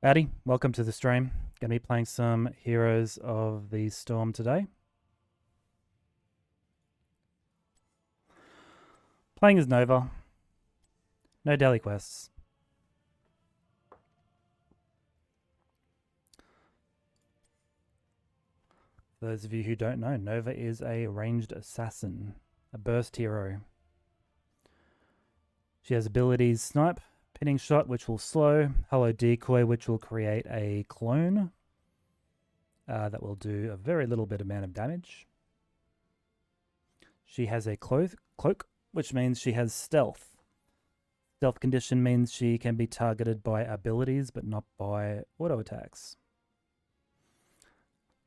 Howdy, welcome to the stream. Going to be playing some Heroes of the Storm today. Playing as Nova. No daily quests. For those of you who don't know, Nova is a ranged assassin, a burst hero. She has abilities Snipe, Pinning Shot, which will slow, Hello Decoy, which will create a clone that will do a very little bit amount of damage. She has a cloak, which means she has stealth. Stealth condition means she can be targeted by abilities, but not by auto attacks.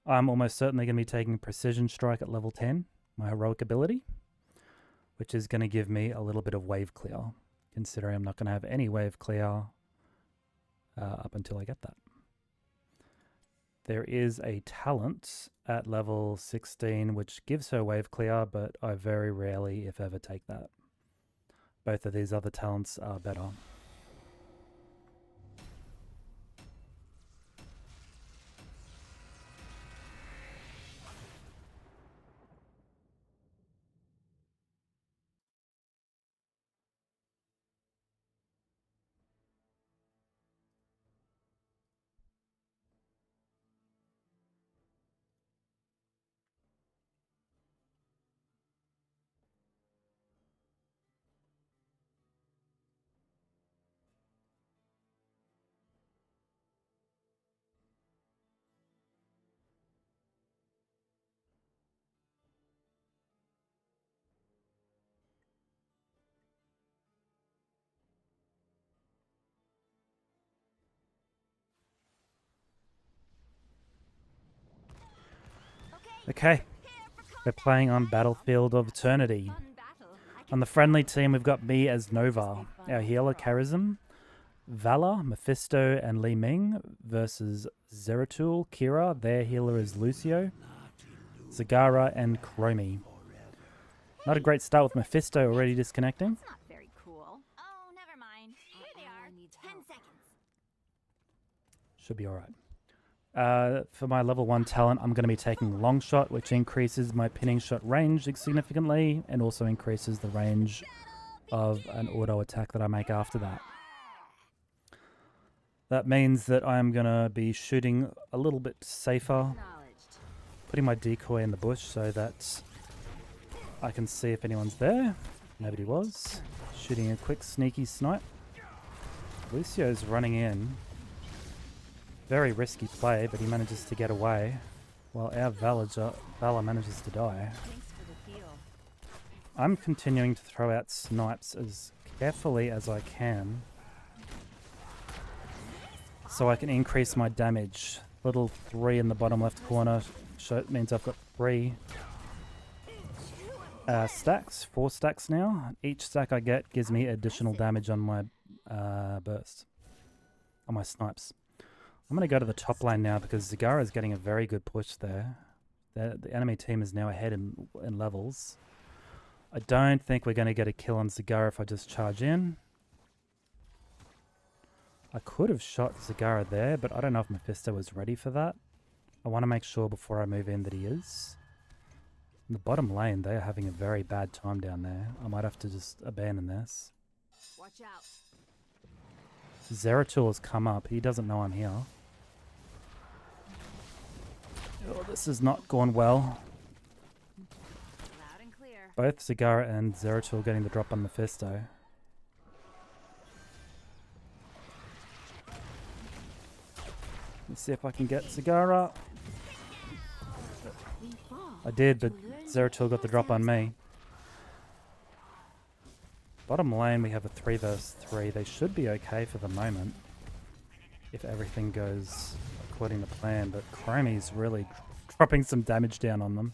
I'm almost certainly going to be taking Precision Strike at level 10, my heroic ability, which is going to give me a little bit of wave clear, considering I'm not going to have any wave clear up until I get that. There is a talent at level 16 which gives her wave clear, but I very rarely, if ever, take that. Both of these other talents are better. Okay, we're playing on Battlefield of Eternity. On the friendly team, we've got me as Nova, our healer Charism, Valor, Mephisto, and Li Ming versus Zeratul, Kira, their healer is Lucio, Zagara, and Chromie. Not a great start with Mephisto already disconnecting. That's not very cool. Oh, never mind. Here they are. 10 seconds. Should be alright. For my level 1 talent, I'm going to be taking Long Shot, which increases my pinning shot range significantly and also increases the range of an auto attack that I make after that. That means that I'm going to be shooting a little bit safer, putting my decoy in the bush so that I can see if anyone's there. Nobody was. Shooting a quick sneaky snipe. Lucio's running in. Very risky play, but he manages to get away, while our Valor manages to die. I'm continuing to throw out snipes as carefully as I can, so I can increase my damage. Little 3 in the bottom left corner means I've got 3 stacks, 4 stacks now. Each stack I get gives me additional damage on my burst, on my snipes. I'm going to go to the top lane now because Zagara is getting a very good push there. The enemy team is now ahead in levels. I don't think we're going to get a kill on Zagara if I just charge in. I could have shot Zagara there, but I don't know if Mephisto was ready for that. I want to make sure before I move in that he is. In the bottom lane, they are having a very bad time down there. I might have to just abandon this. Watch out. Zeratul has come up. He doesn't know I'm here. Oh, this has not gone well. Loud and clear. Both Zagara and Zeratul getting the drop on Mephisto. Let's see if I can get Zagara. I did, but Zeratul got the drop on me. Bottom lane, we have a 3 versus 3. They should be okay for the moment, if everything goes according to plan, but Chromie's really dropping some damage down on them.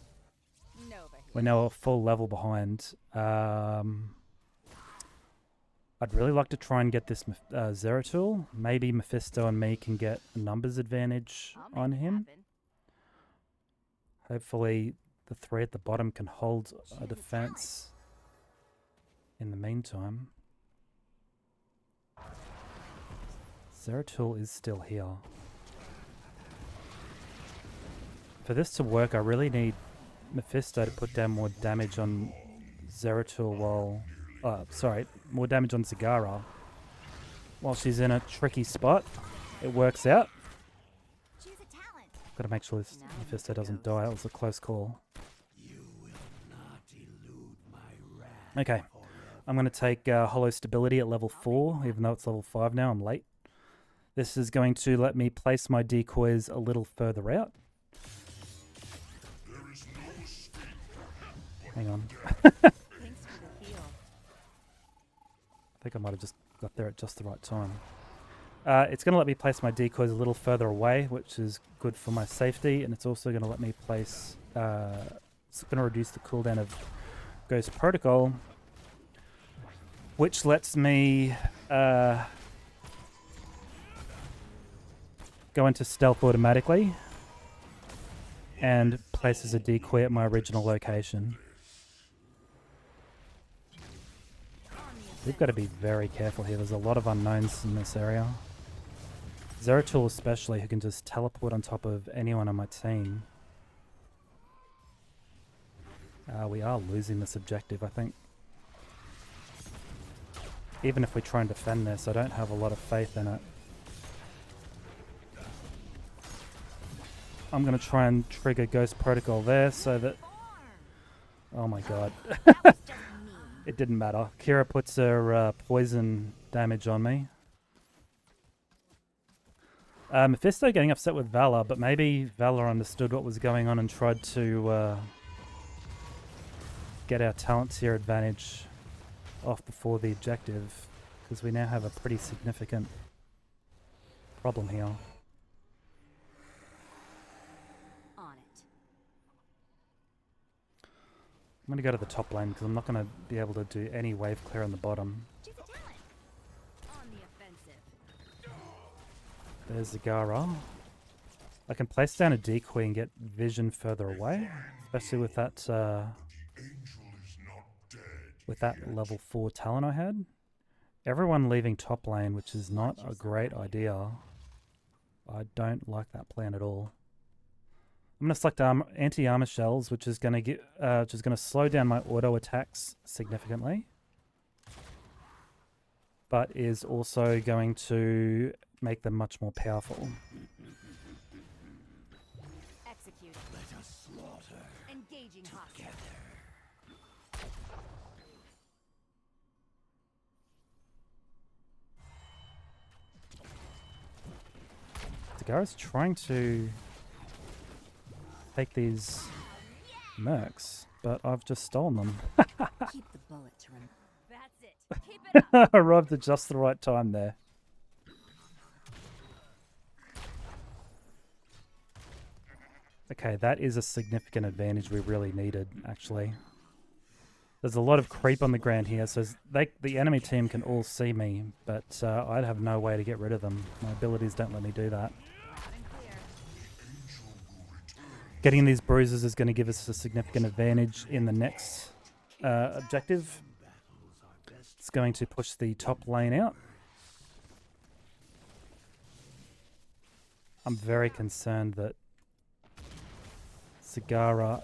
We're now a full level behind. I'd really like to try and get this Zeratul. Maybe Mephisto and me can get a numbers advantage on him. Hopefully the 3 at the bottom can hold a defense in the meantime. Zeratul is still here. For this to work, I really need Mephisto to put down more damage on Zeratul while... more damage on Zagara while she's in a tricky spot. It works out. Choose a talent. Gotta make sure this Mephisto doesn't die. It was a close call. Okay. I'm going to take Hollow Stability at level 4, even though it's level 5 now. I'm late. This is going to let me place my decoys a little further out. Hang on. I think I might have just got there at just the right time. It's going to let me place my decoys a little further away, which is good for my safety, and it's also going to let me place... it's going to reduce the cooldown of Ghost Protocol, which lets me go into stealth automatically and places a decoy at my original location. We've got to be very careful here. There's a lot of unknowns in this area. Zeratul especially, who can just teleport on top of anyone on my team. We are losing this objective, I think. Even if we try and defend this, I don't have a lot of faith in it. I'm going to try and trigger Ghost Protocol there so that... Oh my god. It didn't matter. Kira puts her poison damage on me. Mephisto getting upset with Valor, but maybe Valor understood what was going on and tried to get our talents here advantage off before the objective, because we now have a pretty significant problem here. On it. I'm going to go to the top lane because I'm not going to be able to do any wave clear on the bottom. Choose a talent. On the offensive. There's Zagara. I can place down a decoy and get vision further away, especially with that level 4 talent I had. Everyone leaving top lane, which is not a great idea. I don't like that plan at all. I'm going to select anti-armor shells, which is going to slow down my auto attacks significantly, but is also going to make them much more powerful. Execute. Let us slaughter. Engaging together. Zagara's trying to take these mercs, but I've just stolen them. Keep the bullet to run. That's it. Keep it up. Arrived at just the right time there. Okay, that is a significant advantage we really needed, actually. There's a lot of creep on the ground here, so the enemy team can all see me, but I'd have no way to get rid of them. My abilities don't let me do that. Getting these bruises is going to give us a significant advantage in the next objective. It's going to push the top lane out. I'm very concerned that Zagara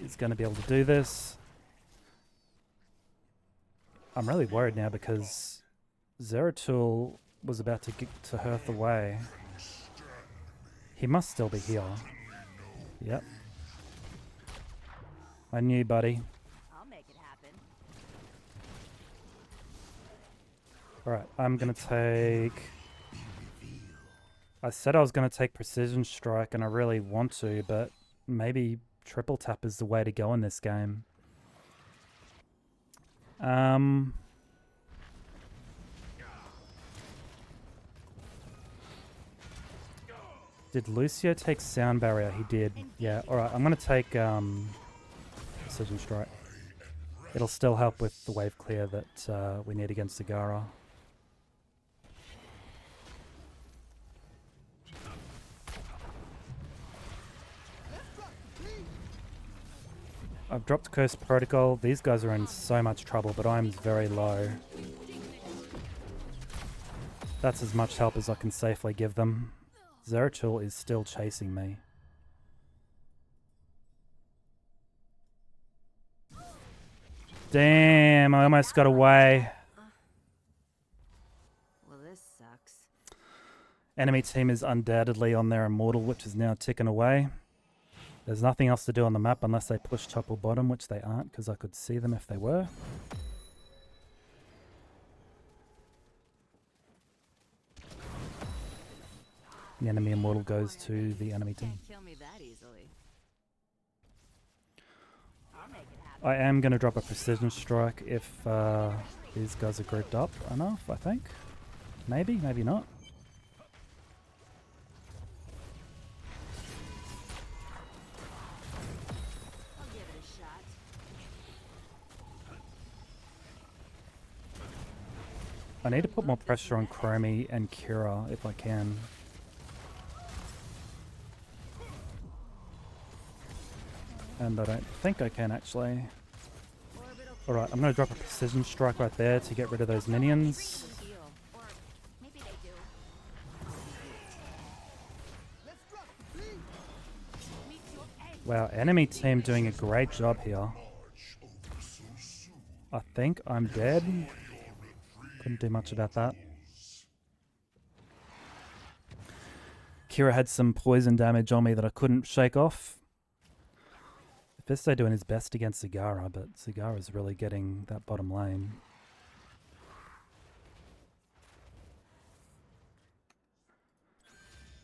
is going to be able to do this. I'm really worried now because Zeratul was about to get to Hearth away. He must still be here. Yep. I knew, buddy. I'll make it happen. Alright, I'm going to take... I said I was going to take Precision Strike, and I really want to, but maybe Triple Tap is the way to go in this game. Did Lucio take Sound Barrier? He did. Yeah, alright, I'm going to take Precision Strike. It'll still help with the wave clear that we need against Zagara. I've dropped Curse Protocol. These guys are in so much trouble, but I'm very low. That's as much help as I can safely give them. Zeratul is still chasing me. Damn, I almost got away. Well, this sucks. Enemy team is undoubtedly on their immortal, which is now ticking away. There's nothing else to do on the map unless they push top or bottom, which they aren't, because I could see them if they were. The enemy immortal goes to the enemy team. Can't kill me that easily. I'll make it happen. I am going to drop a precision strike if these guys are grouped up enough, I think. Maybe, maybe not. I'll give it a shot. I need to put more pressure on Chromie and Kira if I can. And I don't think I can actually. Alright, I'm going to drop a precision strike right there to get rid of those minions. Or maybe they do. Wow, enemy team doing a great job here. I think I'm dead. Couldn't do much about that. Kira had some poison damage on me that I couldn't shake off. Fisto doing his best against Zagara, but Zagara's really getting that bottom lane.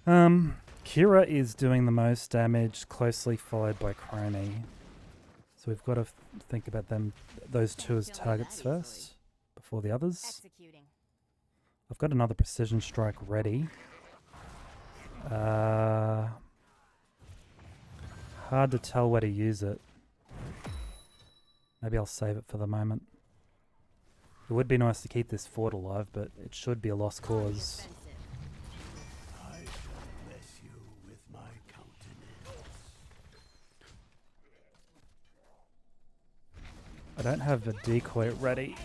Kira is doing the most damage, closely followed by Chromie. So we've got to think about those two as targets first, before the others. Executing. I've got another precision strike ready. Hard to tell where to use it. Maybe I'll save it for the moment. It would be nice to keep this fort alive, but it should be a lost cause. I shall bless you with my countenance. I don't have a decoy ready.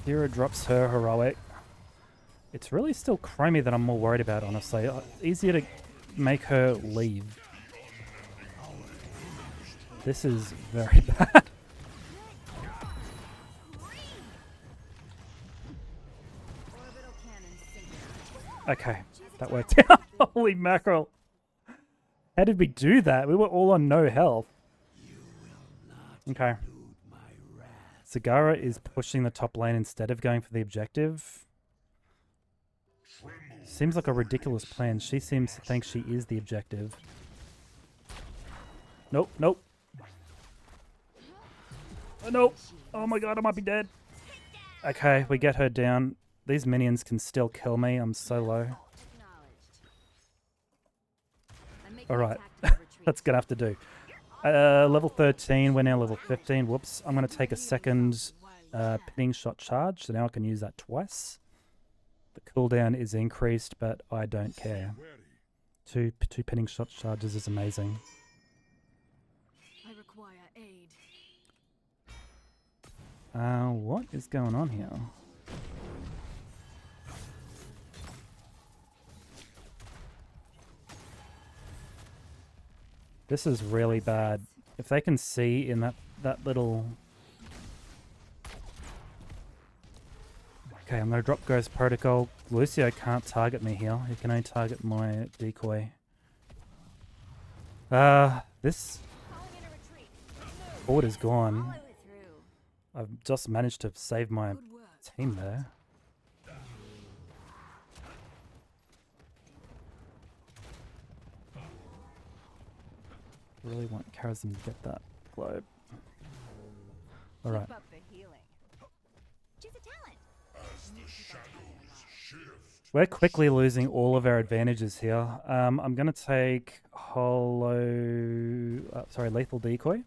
Kira drops her heroic. It's really still Chromie that I'm more worried about, honestly. Easier to make her leave. This is very bad. Okay, that worked out. Holy mackerel. How did we do that? We were all on no health. Okay. Zagara is pushing the top lane instead of going for the objective. Seems like a ridiculous plan. She seems to think she is the objective. Nope, nope. Oh, nope. Oh my god, I might be dead. Okay, we get her down. These minions can still kill me. I'm so low. Alright, that's gonna have to do. Level 13, we're now level 15. Whoops, I'm gonna take a second pinning shot charge, so now I can use that twice. The cooldown is increased, but I don't care. Two pinning shot charges is amazing. I require aid. What is going on here? This is really bad. If they can see in that little... Okay, I'm going to drop Ghost Protocol. Lucio can't target me here. He can only target my decoy. This board is gone. I've just managed to save my team there. Really want Karazim to get that globe. Alright. She's a talent. We're quickly losing all of our advantages here. I'm going to take lethal decoy.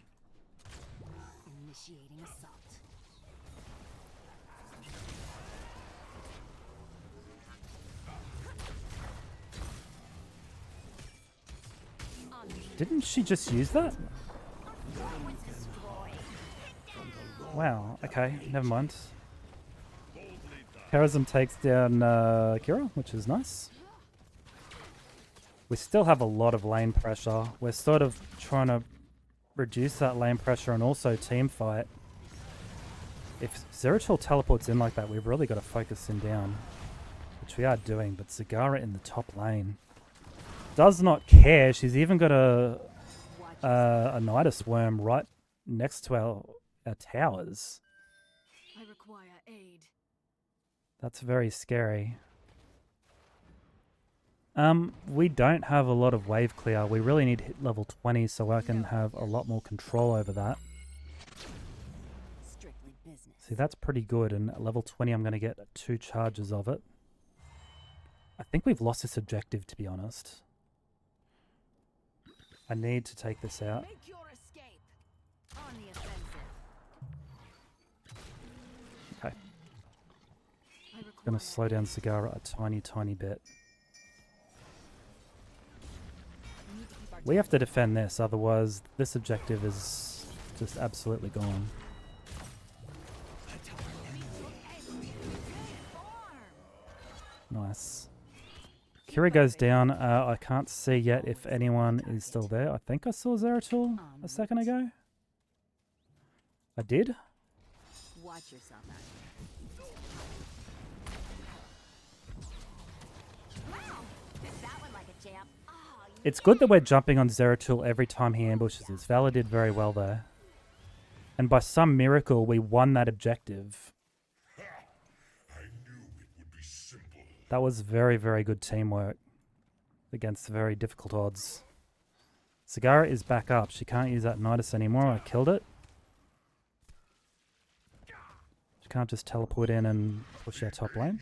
Initiating assault. Didn't she just use that? Wow, okay, never mind. Charism takes down Kira, which is nice. We still have a lot of lane pressure. We're sort of trying to reduce that lane pressure and also team fight. If Zeratul teleports in like that, we've really got to focus him down, which we are doing. But Zagara in the top lane does not care. She's even got a Nidus worm right next to our towers. I require aid. That's very scary. We don't have a lot of wave clear. We really need to hit level 20 so I can have a lot more control over that. Strictly business. See, that's pretty good, and at level 20 I'm going to get 2 charges of it. I think we've lost this objective, to be honest. I need to take this out. Make your escape. On the offensive. Okay. I Going to slow down Sagara a tiny bit. We have to defend this, otherwise this objective is just absolutely gone. Nice. Kira goes down. I can't see yet if anyone is still there. I think I saw Zeratul a second ago. I did. Watch yourself out. That one like a jam. Oh, It's good that we're jumping on Zeratul every time he ambushes us. Vala did very well there. And by some miracle, we won that objective. That was very good teamwork against very difficult odds. Sagara is back up. She can't use that Nidus anymore. I killed it. She can't just teleport in and push our top lane.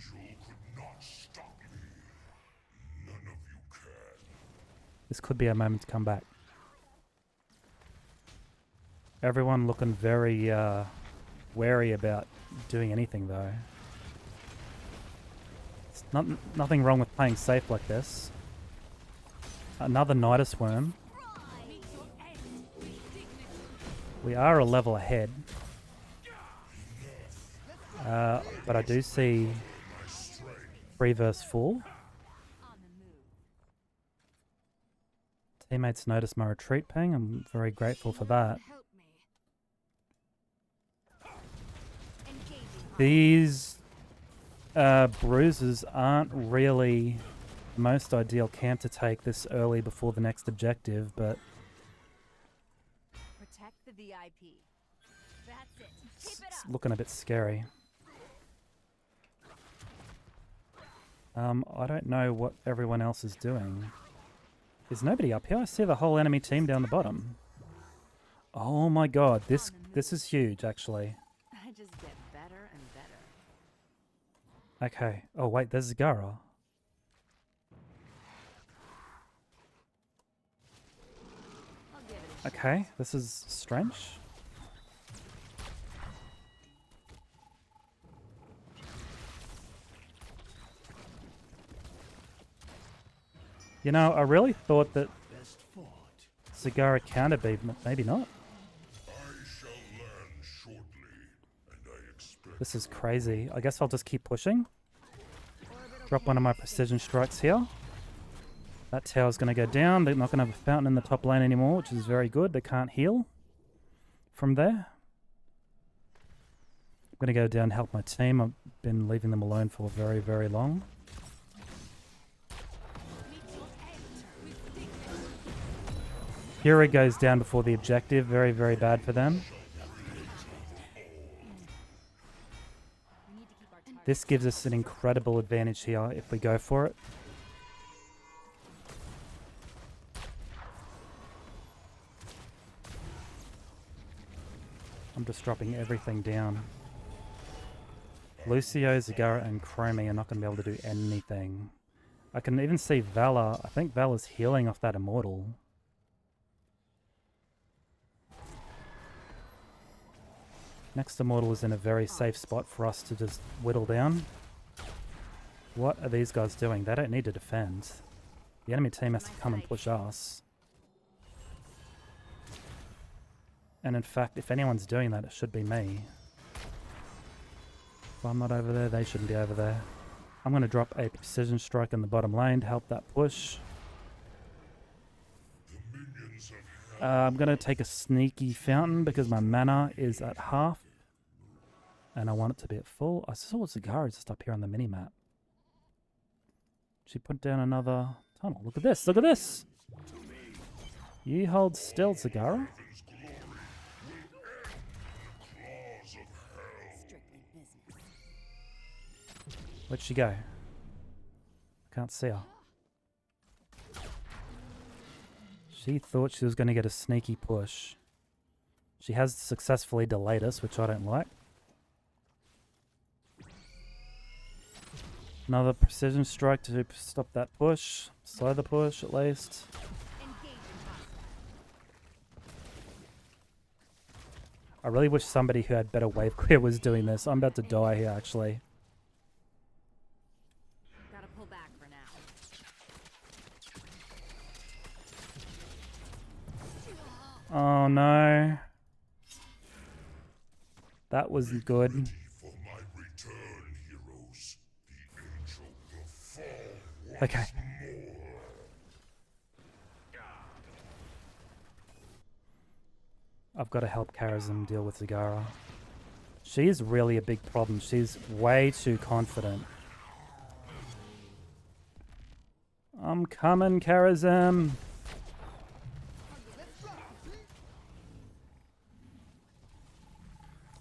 This could be our moment to come back. Everyone looking very wary about doing anything though. Nothing wrong with playing safe like this. Another Nidus worm. We are a level ahead. But I do see 3 versus 4. Teammates notice my retreat ping. I'm very grateful for that. Help me. These bruises aren't really the most ideal camp to take this early before the next objective, but Protect the VIP. That's it. Keep it it's up. looking a bit scary. I don't know what everyone else is doing. Is nobody up here? I see the whole enemy team down the bottom. Oh my god, this is huge actually. I just get better and better. Okay. Oh wait, there's Zagara. I'll give it a Okay, this is strange. You know, I really thought that Best fought. Zagara countered, but maybe not. I shall land shortly, and I expect This is crazy. I guess I'll just keep pushing. Drop one of my precision strikes here. That tower's going to go down. They're not going to have a fountain in the top lane anymore, which is very good. They can't heal from there. I'm going to go down and help my team. I've been leaving them alone for very long. Kira goes down before the objective. Very bad for them. This gives us an incredible advantage here if we go for it. I'm just dropping everything down. Lucio, Zagara, and Chromie are not going to be able to do anything. I can even see Vala. I think Vala's healing off that Immortal. Next Immortal is in a very safe spot for us to just whittle down. What are these guys doing? They don't need to defend. The enemy team has to come and push us. And in fact, if anyone's doing that, it should be me. If I'm not over there, they shouldn't be over there. I'm going to drop a precision strike in the bottom lane to help that push. I'm going to take a sneaky fountain because my mana is at half. And I want it to be at full. I saw Zagara just up here on the mini-map. She put down another tunnel. Look at this. Look at this. You hold still, Zagara. Where'd she go? Can't see her. She thought she was going to get a sneaky push. She has successfully delayed us, which I don't like. Another precision strike to stop that push. Slow the push, at least. I really wish somebody who had better wave clear was doing this. I'm about to die here, actually. Gotta pull back for now. Oh no. That wasn't good. For my return, heroes. The angel will fall. Okay. I've got to help Karazim deal with Zagara. She's really a big problem. She's way too confident. I'm coming, Karazim.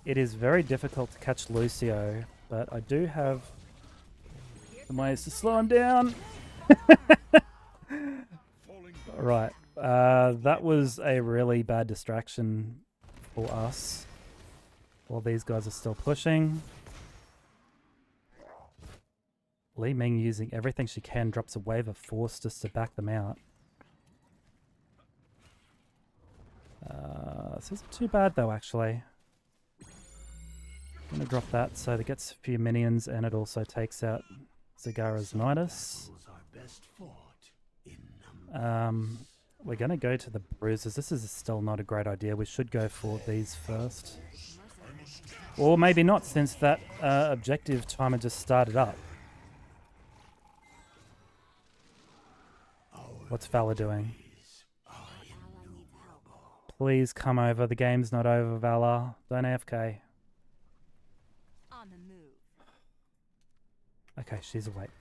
It is very difficult to catch Lucio, but I do have some ways to slow him down. Right. That was a really bad distraction for us. While these guys are still pushing. Li Ming using everything she can, drops a wave of force just to back them out. This isn't too bad though, actually. I'm gonna drop that so that gets a few minions and it also takes out Zagara's Nidus. We're gonna go to the bruises. This is still not a great idea. We should go for these first. Or maybe not, since that objective timer just started up. What's Vala doing? Please come over. The game's not over, Vala. Don't AFK. On the move. Okay, she's awake.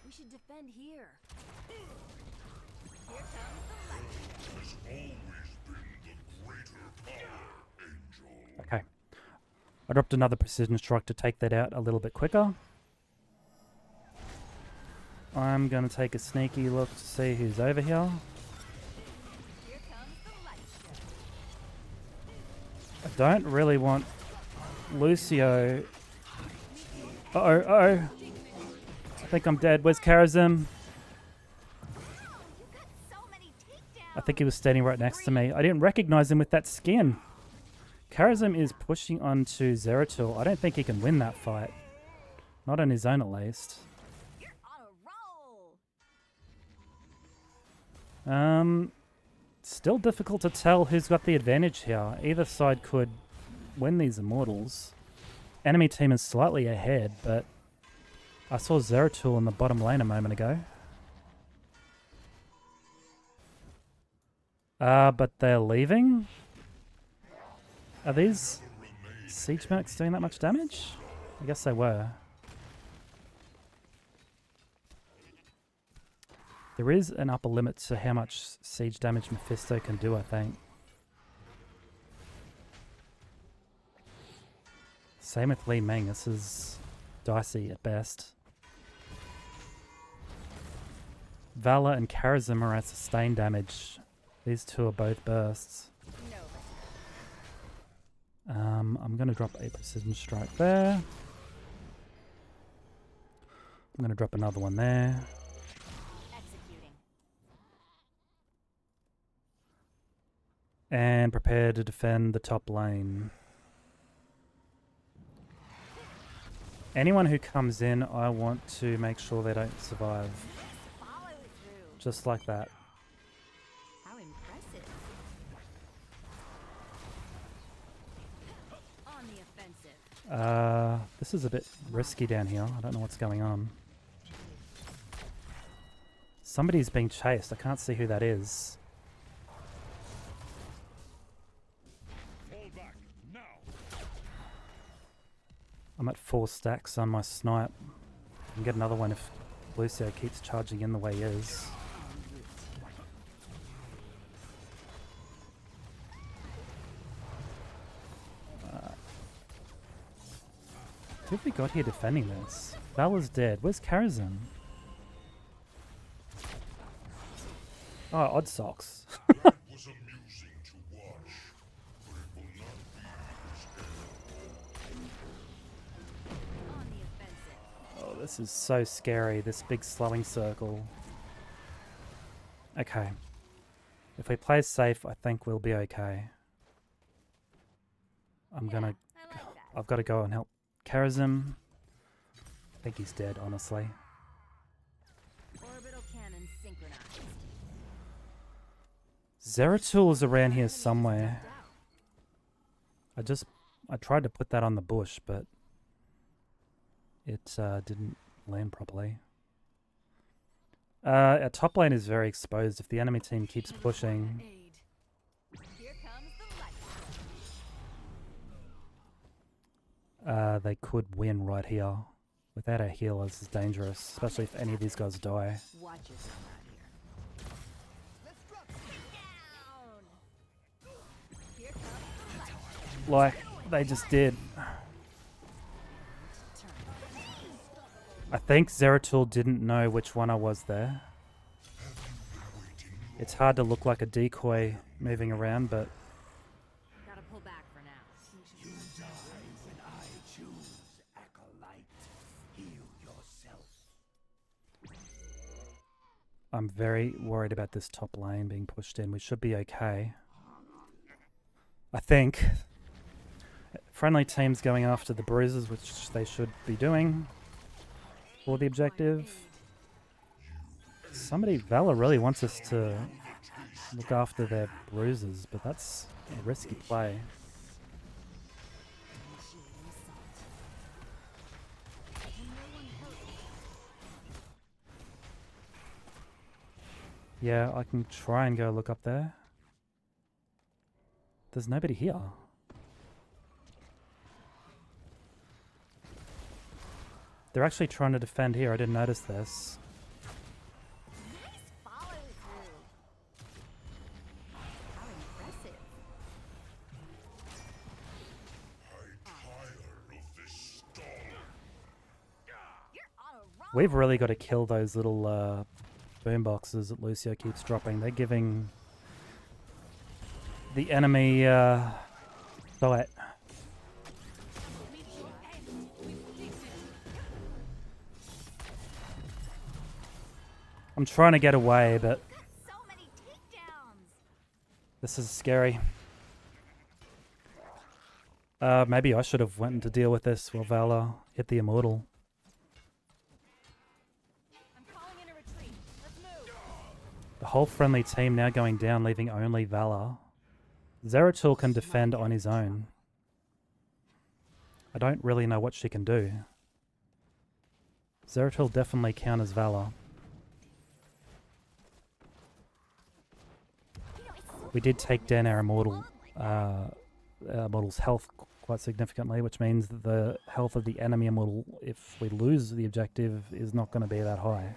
We should defend here. Okay. I dropped another precision strike to take that out a little bit quicker. I'm going to take a sneaky look to see who's over here. I don't really want Lucio. Uh-oh, uh-oh. I think I'm dead. Where's Karazim? I think he was standing right next to me. I didn't recognize him with that skin. Karazim is pushing onto Zeratul. I don't think he can win that fight. Not on his own, at least. You're on a roll. Still difficult to tell who's got the advantage here. Either side could win these Immortals. Enemy team is slightly ahead, but I saw Zeratul in the bottom lane a moment ago. But they're leaving? Are these siege mechs doing that much damage? I guess they were. There is an upper limit to how much siege damage Mephisto can do, I think. Same with Li Ming. This is dicey at best. Vala and Karazim are at sustained damage. These two are both bursts. I'm going to drop a precision strike there. I'm going to drop another one there. Executing. And prepare to defend the top lane. Anyone who comes in, I want to make sure they don't survive. Follow through. Just like that. How impressive. On the This is a bit risky down here. I don't know what's going on. Somebody's being chased. I can't see who that is. Fall back now. I'm at 4 stacks on my snipe. I can get another one if Lucio keeps charging in the way he is. Who have we got here defending this? Vala's dead. Where's Karazhan? Oh, Odd Socks. That was amusing to watch, but it will not be as On the offensive. Oh, this is so scary, this big slowing circle. Okay. If we play safe, I think we'll be okay. I'm gonna... I like that. I've got to go and help Karazhan. I think he's dead, honestly. Orbital cannon synchronized. Zeratul is around here somewhere. I tried to put that on the bush, but it didn't land properly. Our top lane is very exposed. If the enemy team keeps pushing, Here comes the light. they could win right here. Without our healer, this is dangerous, especially if any of these guys die. Watch yourself out here. Down. Here comes the light. Like they just did. I think Zeratul didn't know which one I was there. It's hard to look like a decoy moving around, but Gotta pull back for now. You die when I choose, Acolyte. Heal yourself. I'm very worried about this top lane being pushed in. We should be okay. I think. Friendly teams going after the bruises, which they should be doing for the objective. Vala really wants us to look after their bruises, but that's a risky play. Yeah, I can try and go look up there. There's nobody here. They're actually trying to defend here. I didn't notice this. Nice follow through. How impressive. I tire of this stall. You're on a roll. We've really got to kill those little boom boxes that Lucio keeps dropping. They're giving the enemy threat. I'm trying to get away, but Got so many takedowns. this is scary. Maybe I should have went to deal with this while Vala hit the Immortal. I'm calling in a retreat. Let's move. The whole friendly team now going down, leaving only Vala. Zeratul can defend on his own. I don't really know what she can do. Zeratul definitely counters Vala. You know, it's so We did take down our Immortal's health quite significantly, which means that the health of the enemy Immortal, if we lose the objective, is not going to be that high.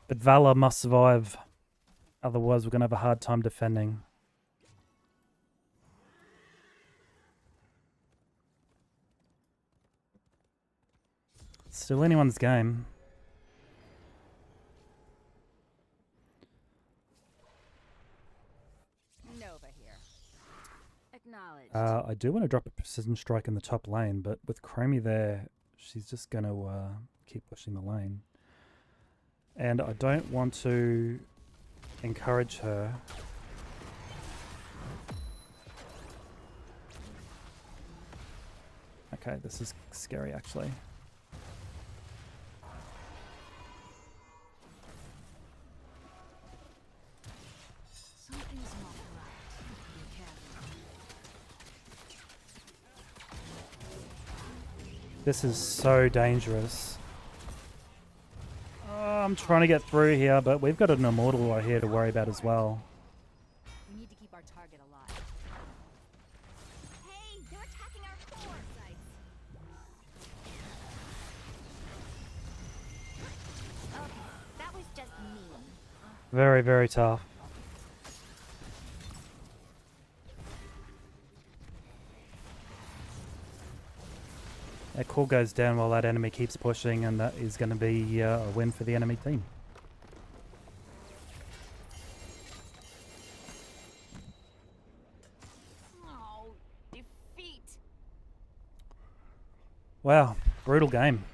But Vala must survive, otherwise we're going to have a hard time defending. Still anyone's game. Nova here. Acknowledged. I do want to drop a precision strike in the top lane, but with Chromie there, she's just going to keep pushing the lane. And I don't want to encourage her. Okay, this is scary actually. Something's not right. Be careful. This is so dangerous. I'm trying to get through here, but we've got an immortal right here to worry about as well. We need to keep our target alive. Hey, they're attacking our core sites. Okay, that was just mean. Very, very tough. That core goes down while that enemy keeps pushing, and that is going to be a win for the enemy team. Oh, defeat. Wow, brutal game.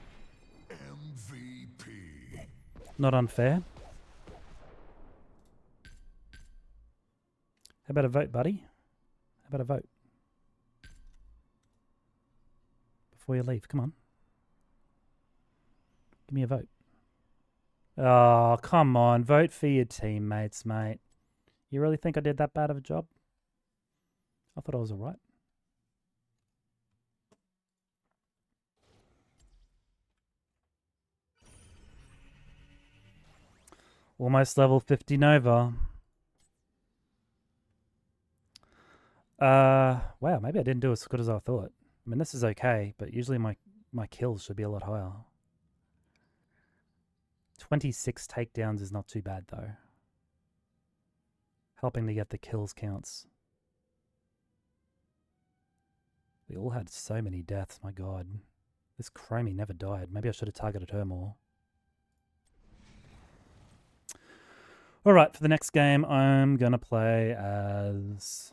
MVP. Not unfair. How about a vote, buddy? How about a vote? Before you leave, come on. Give me a vote. Oh, come on. Vote for your teammates, mate. You really think I did that bad of a job? I thought I was alright. Almost level 50 Nova. Wow, maybe I didn't do as good as I thought. I mean, this is okay, but usually my kills should be a lot higher. 26 takedowns is not too bad, though. Helping to get the kills counts. We all had so many deaths, my god. This Chromie never died. Maybe I should have targeted her more. Alright, for the next game, I'm gonna play as...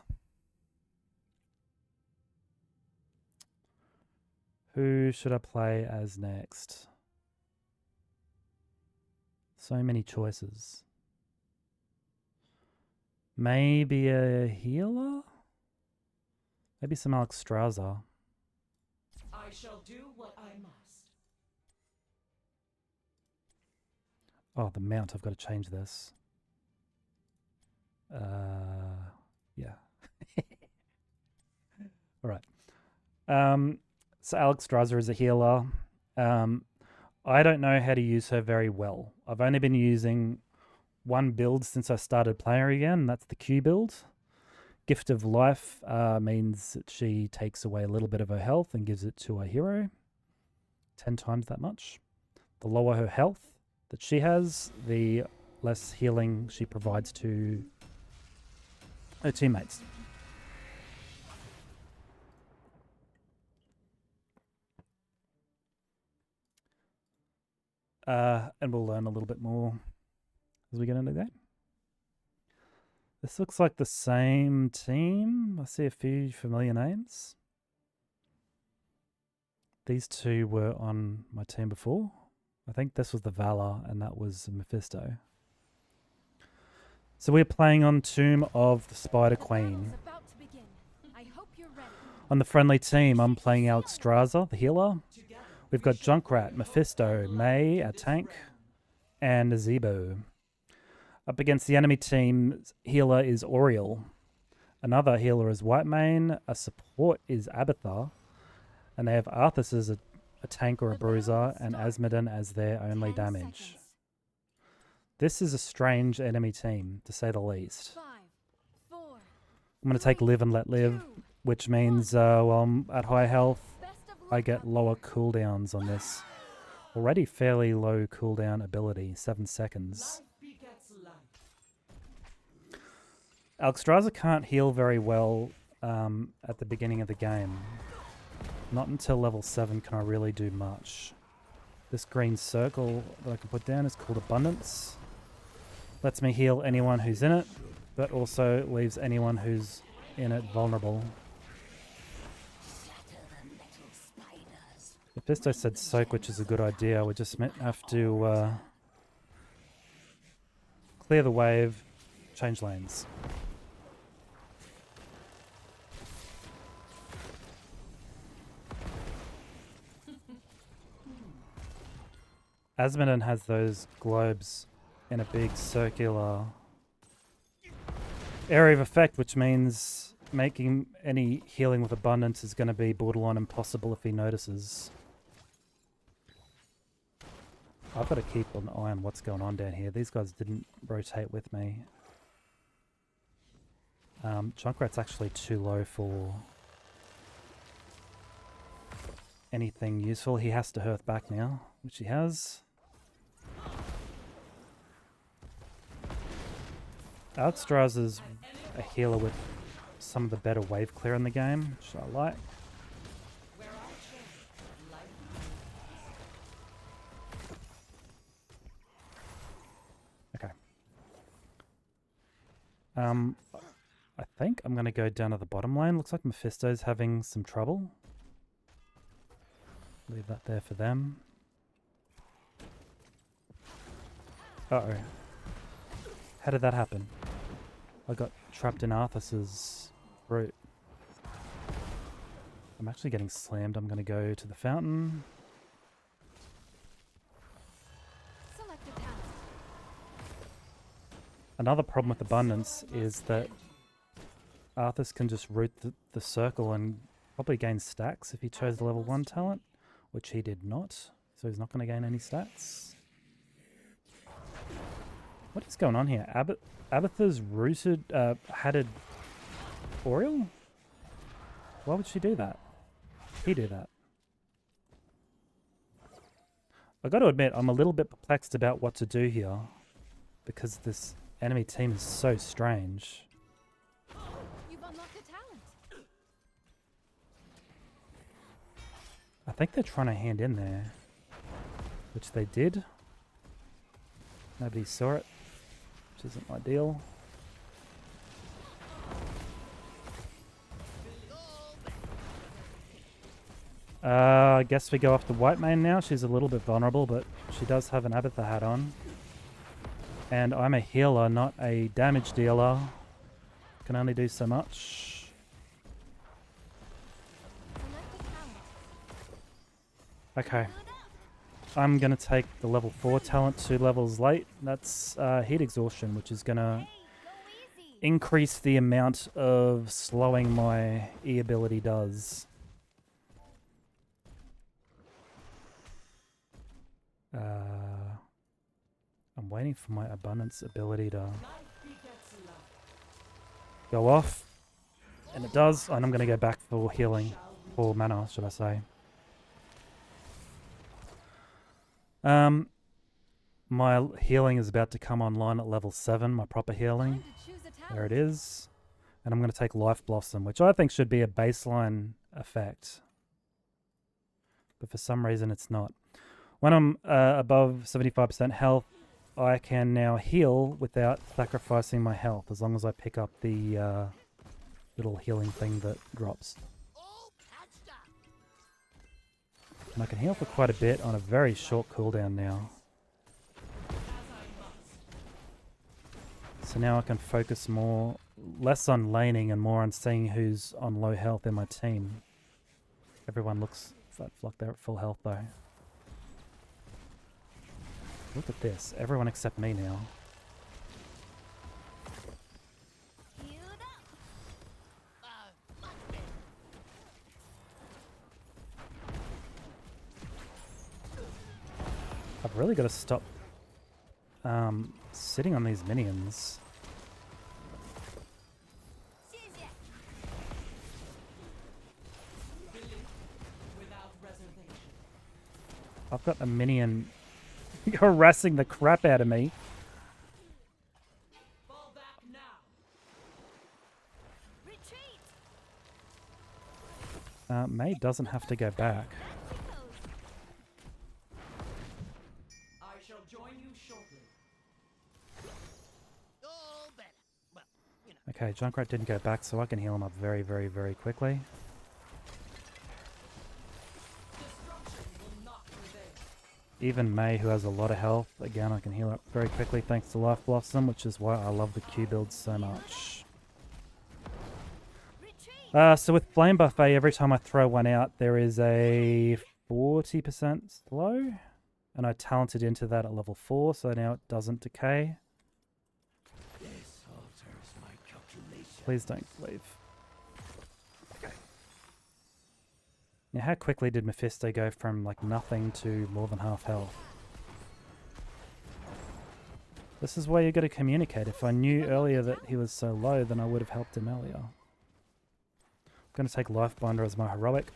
Who should I play as next? So many choices. Maybe a healer? Maybe some Alexstrasza. I shall do what I must. Oh, the mount. I've got to change this. Yeah. Alright. So Alexstrasza is a healer. I don't know how to use her very well. I've only been using one build since I started playing her again, and that's the Q build. Gift of Life means that she takes away a little bit of her health and gives it to a hero. 10 times that much. The lower her health that she has, the less healing she provides to her teammates. And we'll learn a little bit more as we get into that. This looks like the same team. I see a few familiar names. These two were on my team before. I think this was the Valor and that was Mephisto. So we're playing on Tomb of the Spider Queen. On the friendly team, I'm playing Alexstrasza, the healer. We've got Junkrat, Mephisto, May, our tank, and Zebo. Up against the enemy team's healer is Oriel. Another healer is Whitemane. A support is Abathar. And they have Arthas as a tank or a bruiser, and Asmodon as their only damage. This is a strange enemy team, to say the least. I'm going to take Live and Let Live, which means while I'm at high health, I get lower cooldowns on this already fairly low cooldown ability, 7 seconds. Alexstrasza can't heal very well at the beginning of the game. Not until level 7 can I really do much. This green circle that I can put down is called Abundance. Lets me heal anyone who's in it, but also leaves anyone who's in it vulnerable. Mephisto said soak, which is a good idea. We just have to clear the wave, change lanes. Asmodon has those globes in a big circular area of effect, which means making any healing with abundance is going to be borderline impossible if he notices. I've got to keep an eye on what's going on down here. These guys didn't rotate with me. Junkrat's actually too low for anything useful. He has to hearth back now, which he has. Alexstrasza's a healer with some of the better wave clear in the game, which I like. Okay. I think I'm going to go down to the bottom lane. Looks like Mephisto's having some trouble. Leave that there for them. Uh-oh. How did that happen? I got trapped in Arthas's root. I'm actually getting slammed. I'm going to go to the fountain. Select a talent. Another problem with Abundance is that Arthas can just root the circle and probably gain stacks if he chose the level 1 talent, which he did not. So he's not going to gain any stats. What is going on here? Abatha's rooted, hatted Oriole? Why would she do that? He do that. I got to admit, I'm a little bit perplexed about what to do here, because this enemy team is so strange. You've unlocked a talent. I think they're trying to hand in there, which they did. Nobody saw it, which isn't ideal. I guess we go off the white main now. She's a little bit vulnerable, but she does have an Abatha hat on. And I'm a healer, not a damage dealer. Can only do so much. Select a talent. Okay. I'm going to take the level 4 talent 2 levels late. That's heat exhaustion, which is going to Hey, go easy. increase the amount of slowing my E ability does. I'm waiting for my abundance ability to go off, and it does, and I'm going to go back for healing, or mana, should I say. My healing is about to come online at level 7, my proper healing. Time to choose a talent. There it is. And I'm going to take Life Blossom, which I think should be a baseline effect. But for some reason it's not. When I'm above 75% health, I can now heal without sacrificing my health, as long as I pick up the little healing thing that drops. And I can heal for quite a bit on a very short cooldown now. So now I can focus less on laning and more on seeing who's on low health in my team. Everyone looks like they're at full health though. Look at this, everyone except me now. Queued up. I've really got to stop sitting on these minions. Without reservation. I've got a minion harassing the crap out of me. Fall back now. Retreat. May doesn't have to go back. I shall join you shortly. Okay, Junkrat didn't go back, so I can heal him up very, very, very quickly. Destruction will not prevail. Even May, who has a lot of health, again, I can heal up very quickly thanks to Life Blossom, which is why I love the Q build so much. Retreat. So with Flame Buffet, every time I throw one out, there is a 40% slow. And I talented into that at level 4, so now it doesn't decay. This alters my calculation. Please don't leave. Okay. Now how quickly did Mephisto go from like nothing to more than half health? This is why you got to communicate. If I knew earlier that he was so low, then I would have helped him earlier. I'm going to take Lifebinder as my heroic,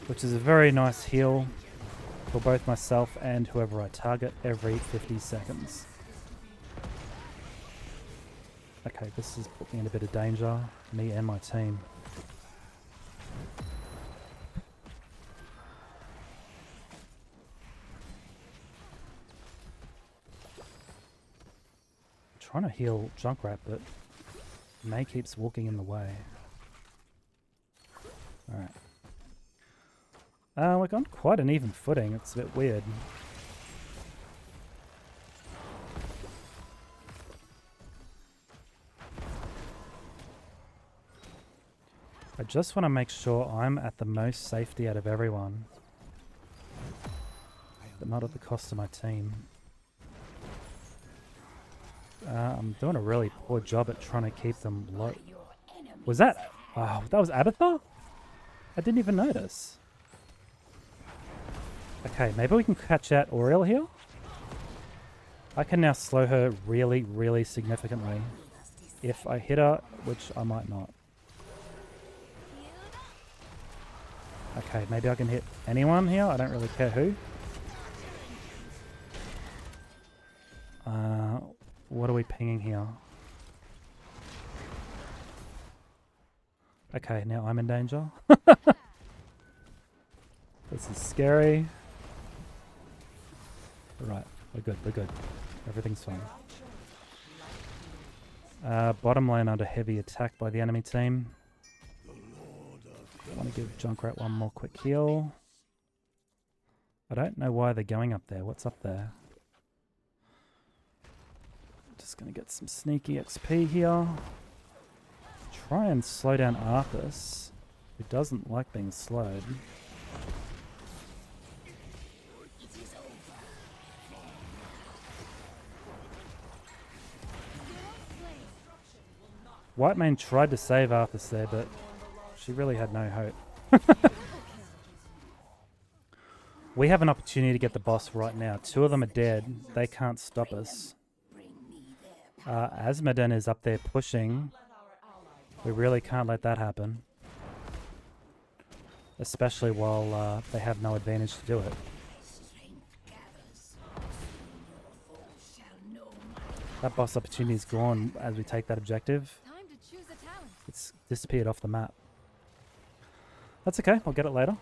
which is a very nice heal for both myself and whoever I target every 50 seconds. Okay, this has put me in a bit of danger, me and my team. Trying to heal Junkrat, but May keeps walking in the way. Alright. We're on quite an even footing. It's a bit weird. I just want to make sure I'm at the most safety out of everyone, but not at the cost of my team. I'm doing a really poor job at trying to keep them low. Was that... Oh, that was Abatha? I didn't even notice. Okay, maybe we can catch out Oriel here. I can now slow her really, really significantly. If I hit her, which I might not. Okay, maybe I can hit anyone here. I don't really care who. What are we pinging here? Okay, now I'm in danger. This is scary. Right, we're good, we're good. Everything's fine. Bottom lane under heavy attack by the enemy team. I want to give Junkrat one more quick heal. I don't know why they're going up there. What's up there? Just going to get some sneaky XP here. Try and slow down Arthas, who doesn't like being slowed. Whitemane tried to save Arthas there, but she really had no hope. We have an opportunity to get the boss right now. Two of them are dead. They can't stop us. Asmodee is up there pushing. We really can't let that happen. Especially while they have no advantage to do it. That boss opportunity is gone as we take that objective. It's disappeared off the map. That's okay, I'll get it later.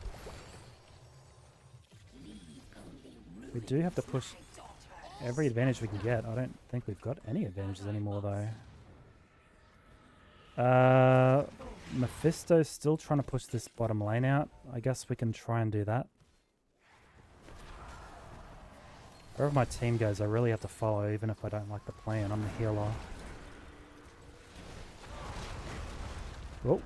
We do have to push every advantage we can get. I don't think we've got any advantages anymore though. Mephisto's still trying to push this bottom lane out. I guess we can try and do that. Wherever my team goes, I really have to follow, even if I don't like the plan. I'm the healer. Oh.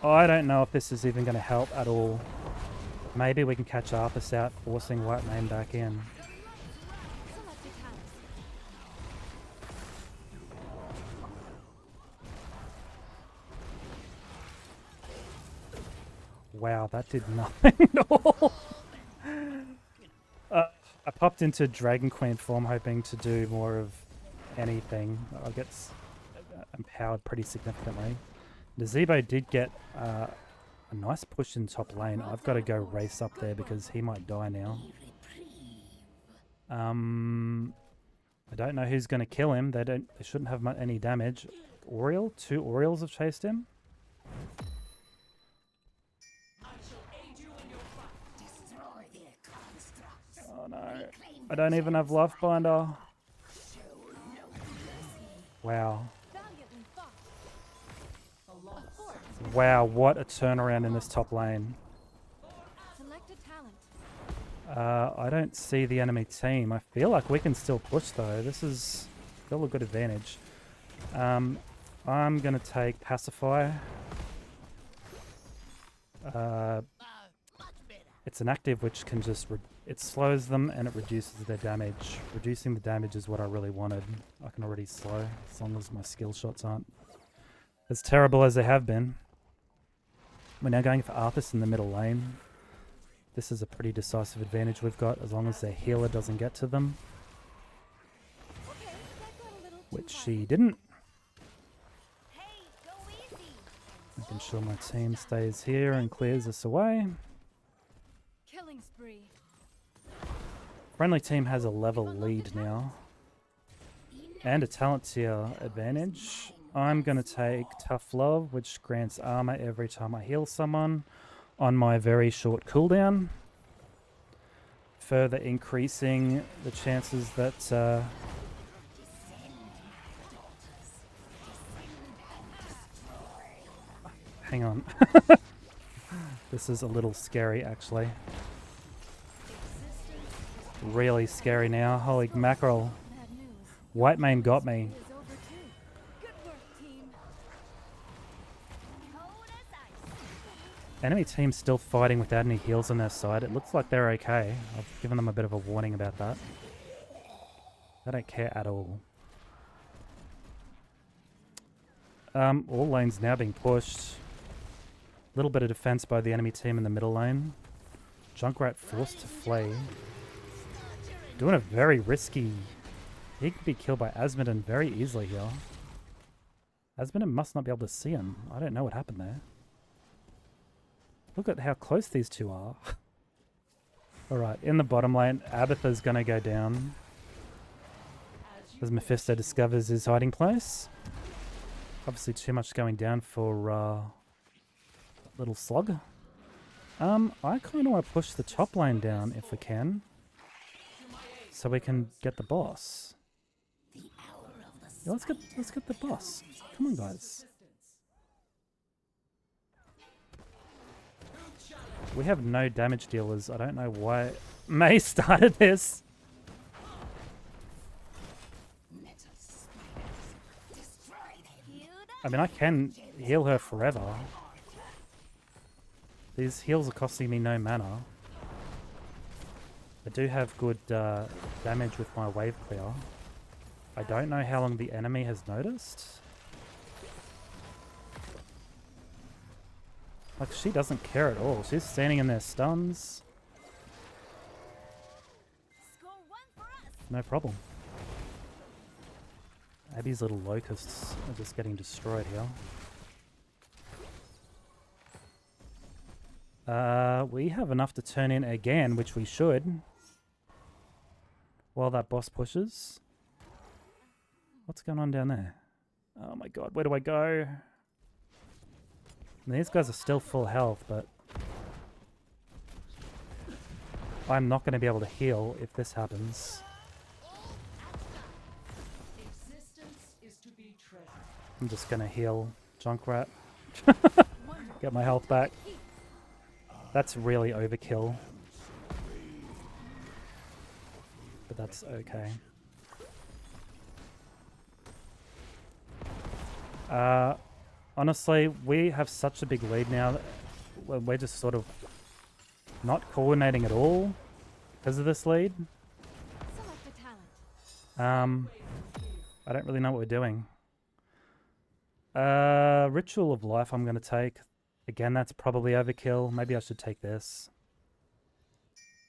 Oh, I don't know if this is even going to help at all. Maybe we can catch Arthas out, forcing Whitemane back in. Wow, that did nothing at all. I popped into Dragon Queen form hoping to do more of anything. I get empowered pretty significantly. Nazebo did get a nice push in top lane. I've got to go race up there because he might die now. I don't know who's going to kill him. They shouldn't have any damage. Oriel? 2 Oriels have chased him. Oh no. I don't even have Lifebinder. Wow. Wow, what a turnaround in this top lane. I don't see the enemy team. I feel like we can still push though. This is still a good advantage. I'm going to take Pacify. It's an active which can just... it slows them and it reduces their damage. Reducing the damage is what I really wanted. I can already slow as long as my skill shots aren't as terrible as they have been. We're now going for Arthas in the middle lane. This is a pretty decisive advantage we've got as long as their healer doesn't get to them. Which she didn't. Hey, go easy. Making sure my team stays here and clears us away. Killing spree. Friendly team has a level lead now. And a talent tier advantage. I'm going to take Tough Love, which grants armor every time I heal someone on my very short cooldown. Further increasing the chances that... hang on. This is a little scary, actually. Really scary now. Holy mackerel. Bad news. White Mane got me. Is over too. Good work, team. Cold as ice. Enemy team's still fighting without any heals on their side. It looks like they're okay. I've given them a bit of a warning about that. They don't care at all. All lanes now being pushed. Little bit of defense by the enemy team in the middle lane. Junkrat forced to flee. Doing a very risky... He could be killed by Asmodon very easily here. Asmodon must not be able to see him. I don't know what happened there. Look at how close these two are. Alright, in the bottom lane, Abatha's gonna go down. As Mephisto discovers his hiding place. Obviously too much going down for little slug. I kind of want to push the top lane down if we can. So we can get the boss. Yeah, let's get the boss. Come on, guys. We have no damage dealers. I don't know why May started this. I mean, I can heal her forever. These heals are costing me no mana. I do have good damage with my wave clear. I don't know how long the enemy has noticed. Like, she doesn't care at all. She's standing in their stuns. Score one for us. No problem. Abby's little locusts are just getting destroyed here. We have enough to turn in again, which we should. While that boss pushes. What's going on down there? Oh my god, where do I go? These guys are still full health, but... I'm not going to be able to heal if this happens. Existence is to be treasured. I'm just going to heal Junkrat. Get my health back. That's really overkill. But that's okay. Honestly, we have such a big lead now that we're just sort of not coordinating at all because of this lead. Select the talent. I don't really know what we're doing. Ritual of Life I'm going to take. Again, that's probably overkill. Maybe I should take this.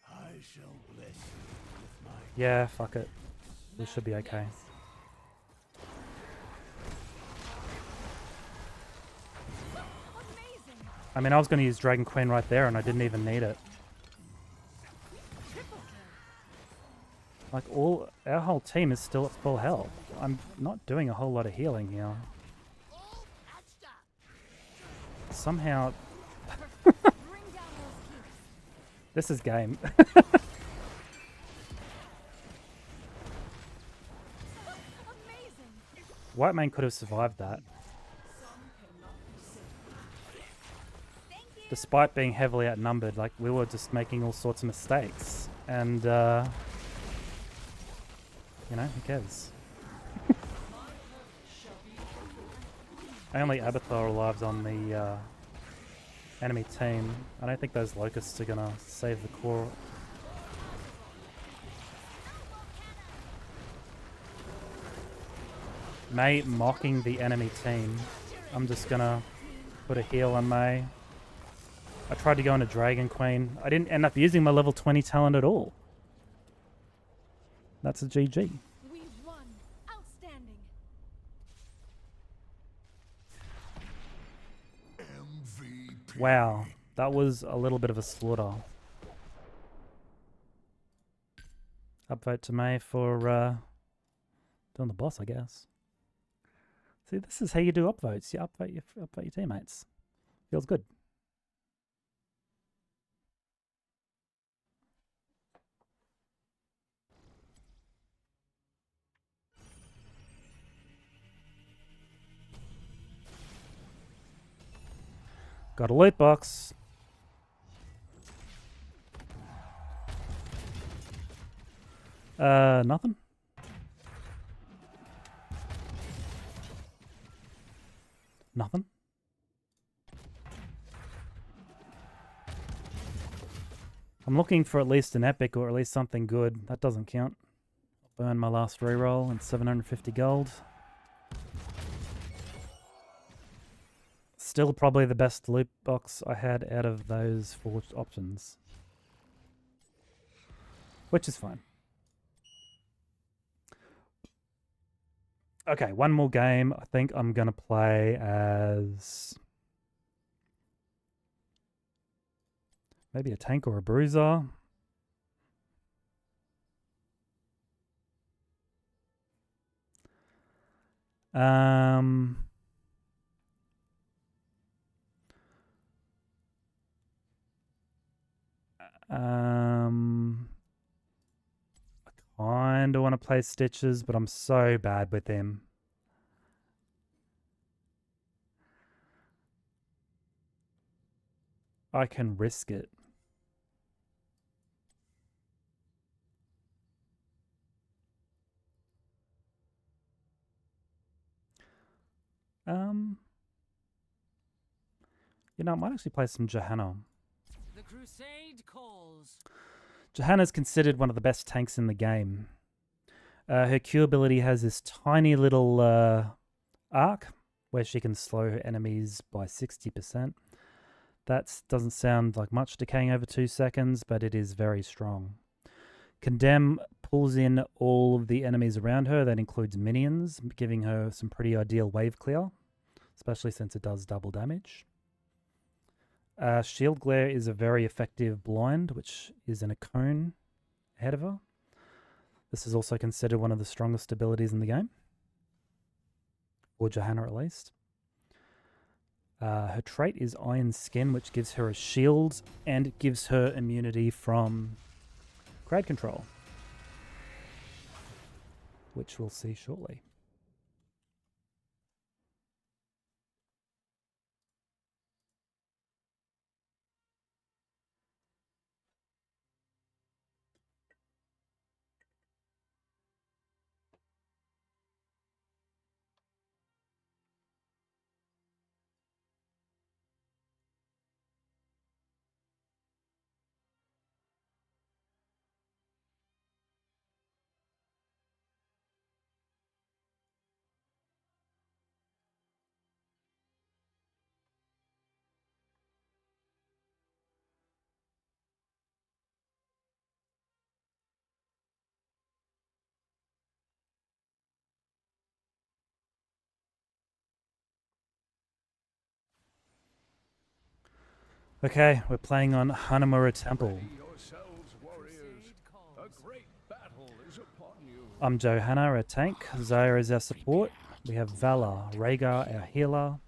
I shall bless you with my Yeah, fuck it. We should be okay. Amazing. I mean, I was going to use Dragon Queen right there and I didn't even need it. Triple kill. Like, our whole team is still at full health. I'm not doing a whole lot of healing here. Somehow... Bring down those keys. This is game. Amazing. White Mane could have survived that. Despite being heavily outnumbered, like, we were just making all sorts of mistakes. And, you know, who cares? Only Abathar lives on the enemy team. I don't think those locusts are gonna save the core. May mocking the enemy team. I'm just gonna put a heal on May. I tried to go into Dragon Queen. I didn't end up using my level 20 talent at all. That's a GG. We won. Outstanding. MVP. Wow, that was a little bit of a slaughter. Upvote to May for doing the boss, I guess. See, this is how you do upvotes. You upvote your teammates. Feels good. Got a loot box. Nothing. Nothing. I'm looking for at least an epic or at least something good. That doesn't count. I'll burn my last reroll and 750 gold. Still probably the best loot box I had out of those 4 options. Which is fine. Okay, one more game. I think I'm going to play as maybe a tank or a bruiser. I kind of want to play Stitches, but I'm so bad with them. I can risk it. You know, I might actually play some Johanna. The crusade calls. Johanna's considered one of the best tanks in the game. Her Q ability has this tiny little arc where she can slow her enemies by 60%. That doesn't sound like much decaying over 2 seconds, but it is very strong. Condemn pulls in all of the enemies around her. That includes minions, giving her some pretty ideal wave clear, especially since it does double damage. Shield Glare is a very effective blind, which is in a cone ahead of her. This is also considered one of the strongest abilities in the game, or Johanna at least. Her trait is Iron Skin, which gives her a shield and it gives her immunity from crowd control, which we'll see shortly. Okay, we're playing on Hanamura Temple. I'm Johanna, our tank. Zaya is our support. We have Valor, Rhaegar, our healer,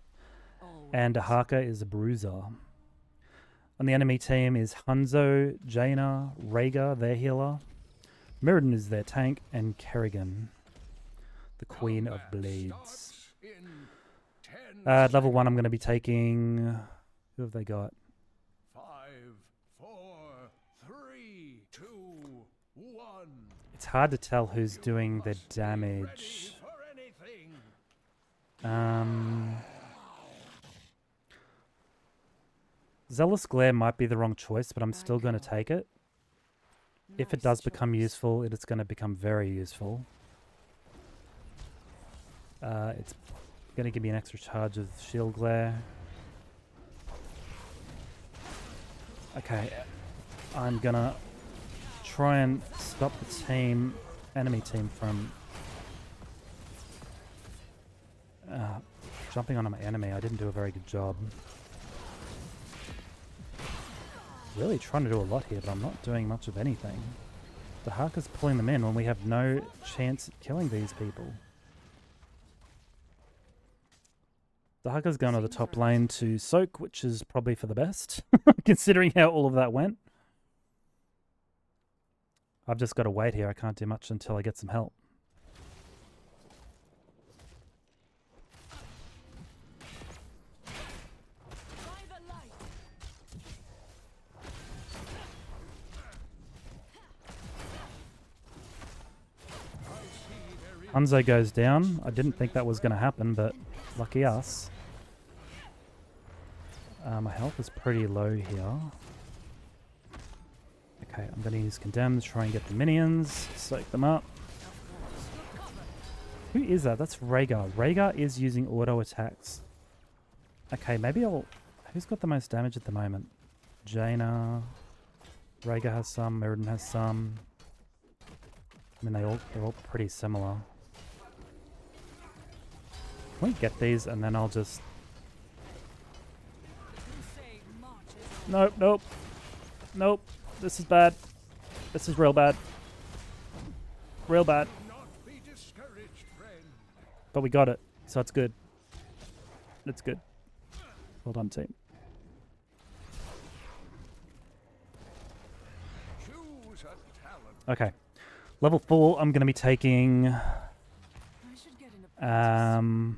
and Ahaka is a bruiser. On the enemy team is Hanzo, Jaina, Rhaegar, their healer, Mirrodin is their tank, and Kerrigan, the Queen of Blades. At level 1, I'm going to be taking... Who have they got? 5, 4, 3, 2, 1. It's hard to tell who's doing the damage. Zealous Glare might be the wrong choice, but I'm still going to take it. If it does become useful, it's going to become very useful. It's going to give me an extra charge of Shield Glare. Okay, I'm gonna try and stop the enemy team from jumping on my enemy. I didn't do a very good job. Really trying to do a lot here, but I'm not doing much of anything. Dahaka's pulling them in when we have no chance at killing these people. Dahaka's going to the top lane to soak, which is probably for the best, considering how all of that went. I've just got to wait here. I can't do much until I get some help. Hanzo goes down. I didn't think that was going to happen, but lucky us. My health is pretty low here. Okay, I'm going to use Condemn to try and get the minions, soak them up. Who is that? That's Rhaegar. Rhaegar is using auto attacks. Okay, maybe I'll... Who's got the most damage at the moment? Jaina. Rhaegar has some, Mirrodin has some. I mean, they're all pretty similar. Can we get these and then I'll just... Nope, nope. Nope. This is bad. This is real bad. Real bad. But we got it, so it's good. It's good. Well done, team. Okay. Level 4, I'm going to be taking... I'm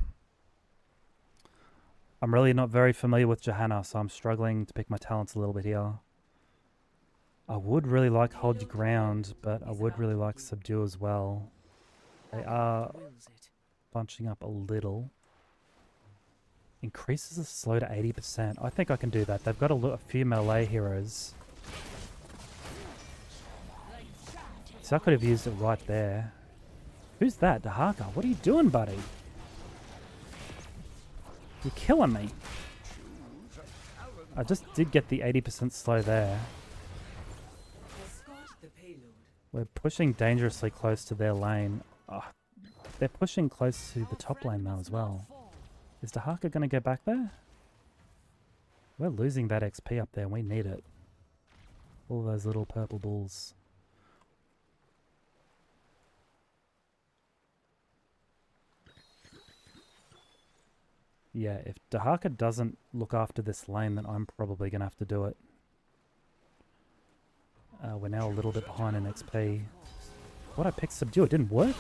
really not very familiar with Johanna, so I'm struggling to pick my talents a little bit here. I would really like Hold Your Ground, but I would really like Subdue as well. They are bunching up a little. Increases the slow to 80%. I think I can do that. They've got a few melee heroes. So I could have used it right there. Who's that? Dahaka? What are you doing, buddy? You're killing me. I just did get the 80% slow there. We're pushing dangerously close to their lane. Oh, they're pushing close to the top lane now as well. Is Dahaka going to go back there? We're losing that XP up there and we need it. All those little purple balls. Yeah, if Dahaka doesn't look after this lane, then I'm probably going to have to do it. We're now a little bit behind in XP. What, I picked Subdue? It didn't work?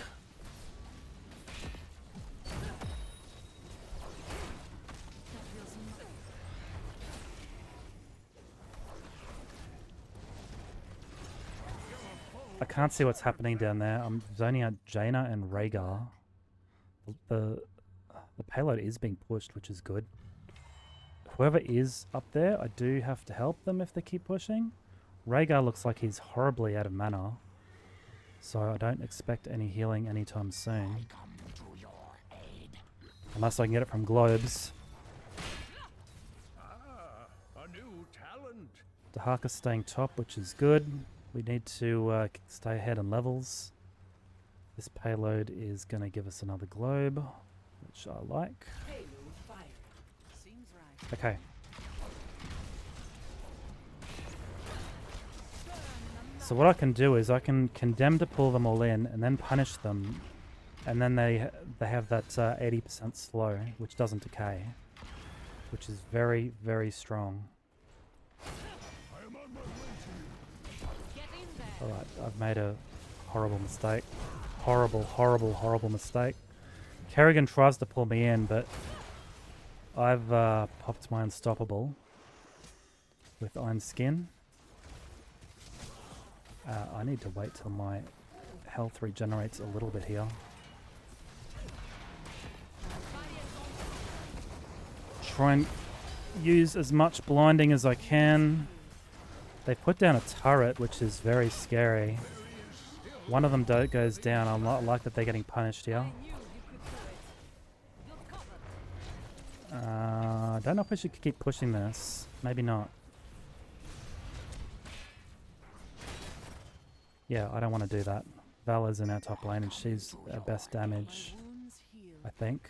I can't see what's happening down there. I'm zoning out Jaina and Rhaegar. The payload is being pushed, which is good. Whoever is up there, I do have to help them if they keep pushing. Rhaegar looks like he's horribly out of mana, so I don't expect any healing anytime soon. Unless I can get it from globes. Dahaka's staying top, which is good. We need to stay ahead in levels. This payload is going to give us another globe, which I like. Okay. So what I can do is I can condemn to pull them all in and then punish them, and then they have that 80% slow, which doesn't decay, which is very, very strong. Alright, I've made a horrible mistake. Horrible, horrible, horrible mistake. Kerrigan tries to pull me in, but I've popped my Unstoppable with Iron Skin. I need to wait till my health regenerates a little bit here. Try and use as much blinding as I can. They put down a turret, which is very scary. One of them goes down. I like that they're getting punished here. I don't know if I should keep pushing this. Maybe not. Yeah, I don't want to do that. Vala's in our top lane and she's our best damage, Wounds heal. I think.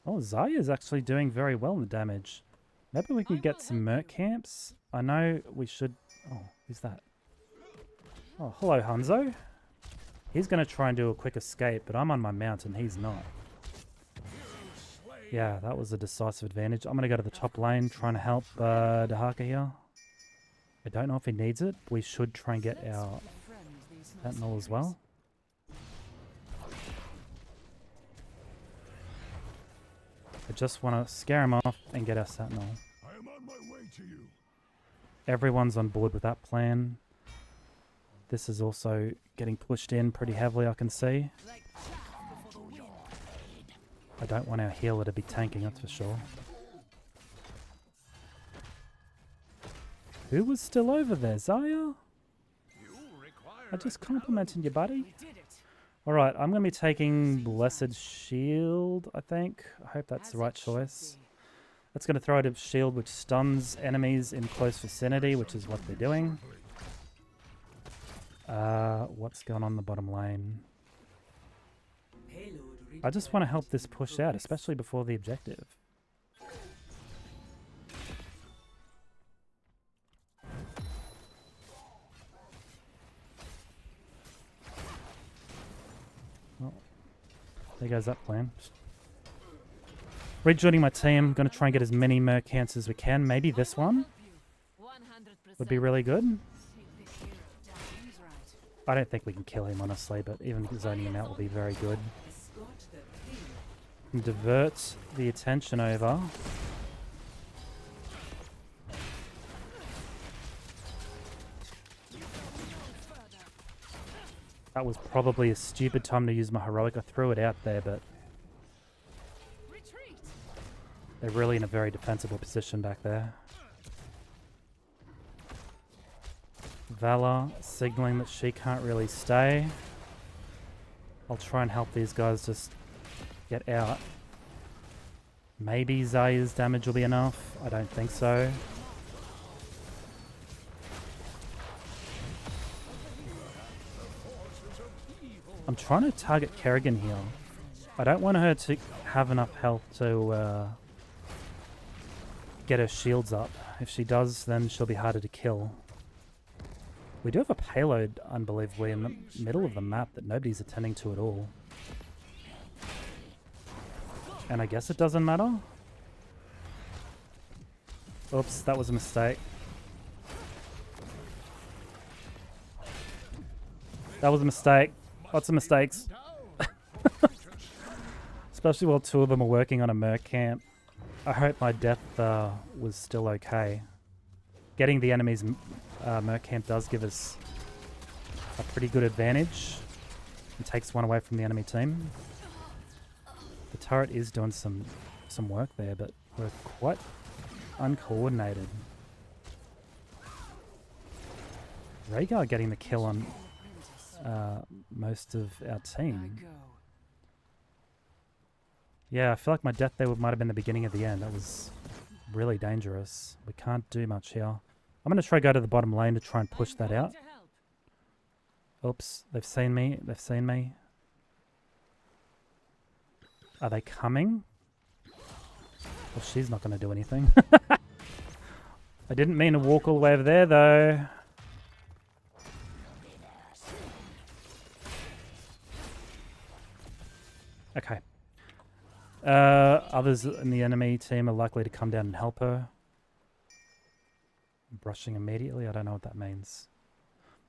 Oh, Zaya's actually doing very well in the damage. Maybe we can get some merc camps. I know we should... Oh, who's that? Oh, hello, Hanzo. He's going to try and do a quick escape, but I'm on my mount and he's not. Yeah, that was a decisive advantage. I'm going to go to the top lane, trying to help Dahaka here. I don't know if he needs it. We should try and get our Sentinel as well. I just want to scare him off and get our Sentinel. I am on my way to you. Everyone's on board with that plan. This is also getting pushed in pretty heavily, I can see. I don't want our healer to be tanking, that's for sure. Who was still over there? Zaya? I just complimented you, buddy. Alright, I'm going to be taking Blessed Shield, I think. I hope that's the right choice. That's going to throw out a shield which stuns enemies in close vicinity, which is what they're doing. What's going on in the bottom lane? I just want to help this push out, especially before the objective. Well, there goes that plan. Rejoining my team, going to try and get as many mercants as we can. Maybe this one would be really good. I don't think we can kill him, honestly, but even zoning him out will be very good. And divert the attention over. That was probably a stupid time to use my heroic. I threw it out there, but they're really in a very defensible position back there. Vala signaling that she can't really stay. I'll try and help these guys just get out. Maybe Zaya's damage will be enough. I don't think so. I'm trying to target Kerrigan here. I don't want her to have enough health to get her shields up. If she does, then she'll be harder to kill. We do have a payload, unbelievably, in the middle of the map that nobody's attending to at all. And I guess it doesn't matter. Oops, that was a mistake. That was a mistake. Lots of mistakes. Especially while two of them are working on a merc camp. I hope my death was still okay. Getting the enemy's merc camp does give us a pretty good advantage. It takes one away from the enemy team. The turret is doing some work there, but we're quite uncoordinated. Rhaegar getting the kill on most of our team. Yeah, I feel like my death there might have been the beginning of the end. That was really dangerous. We can't do much here. I'm going to try to go to the bottom lane to try and push that out. Oops, they've seen me. They've seen me. Are they coming? Well, she's not going to do anything. I didn't mean to walk all the way over there, though. Okay. Others in the enemy team are likely to come down and help her. Brushing immediately, I don't know what that means.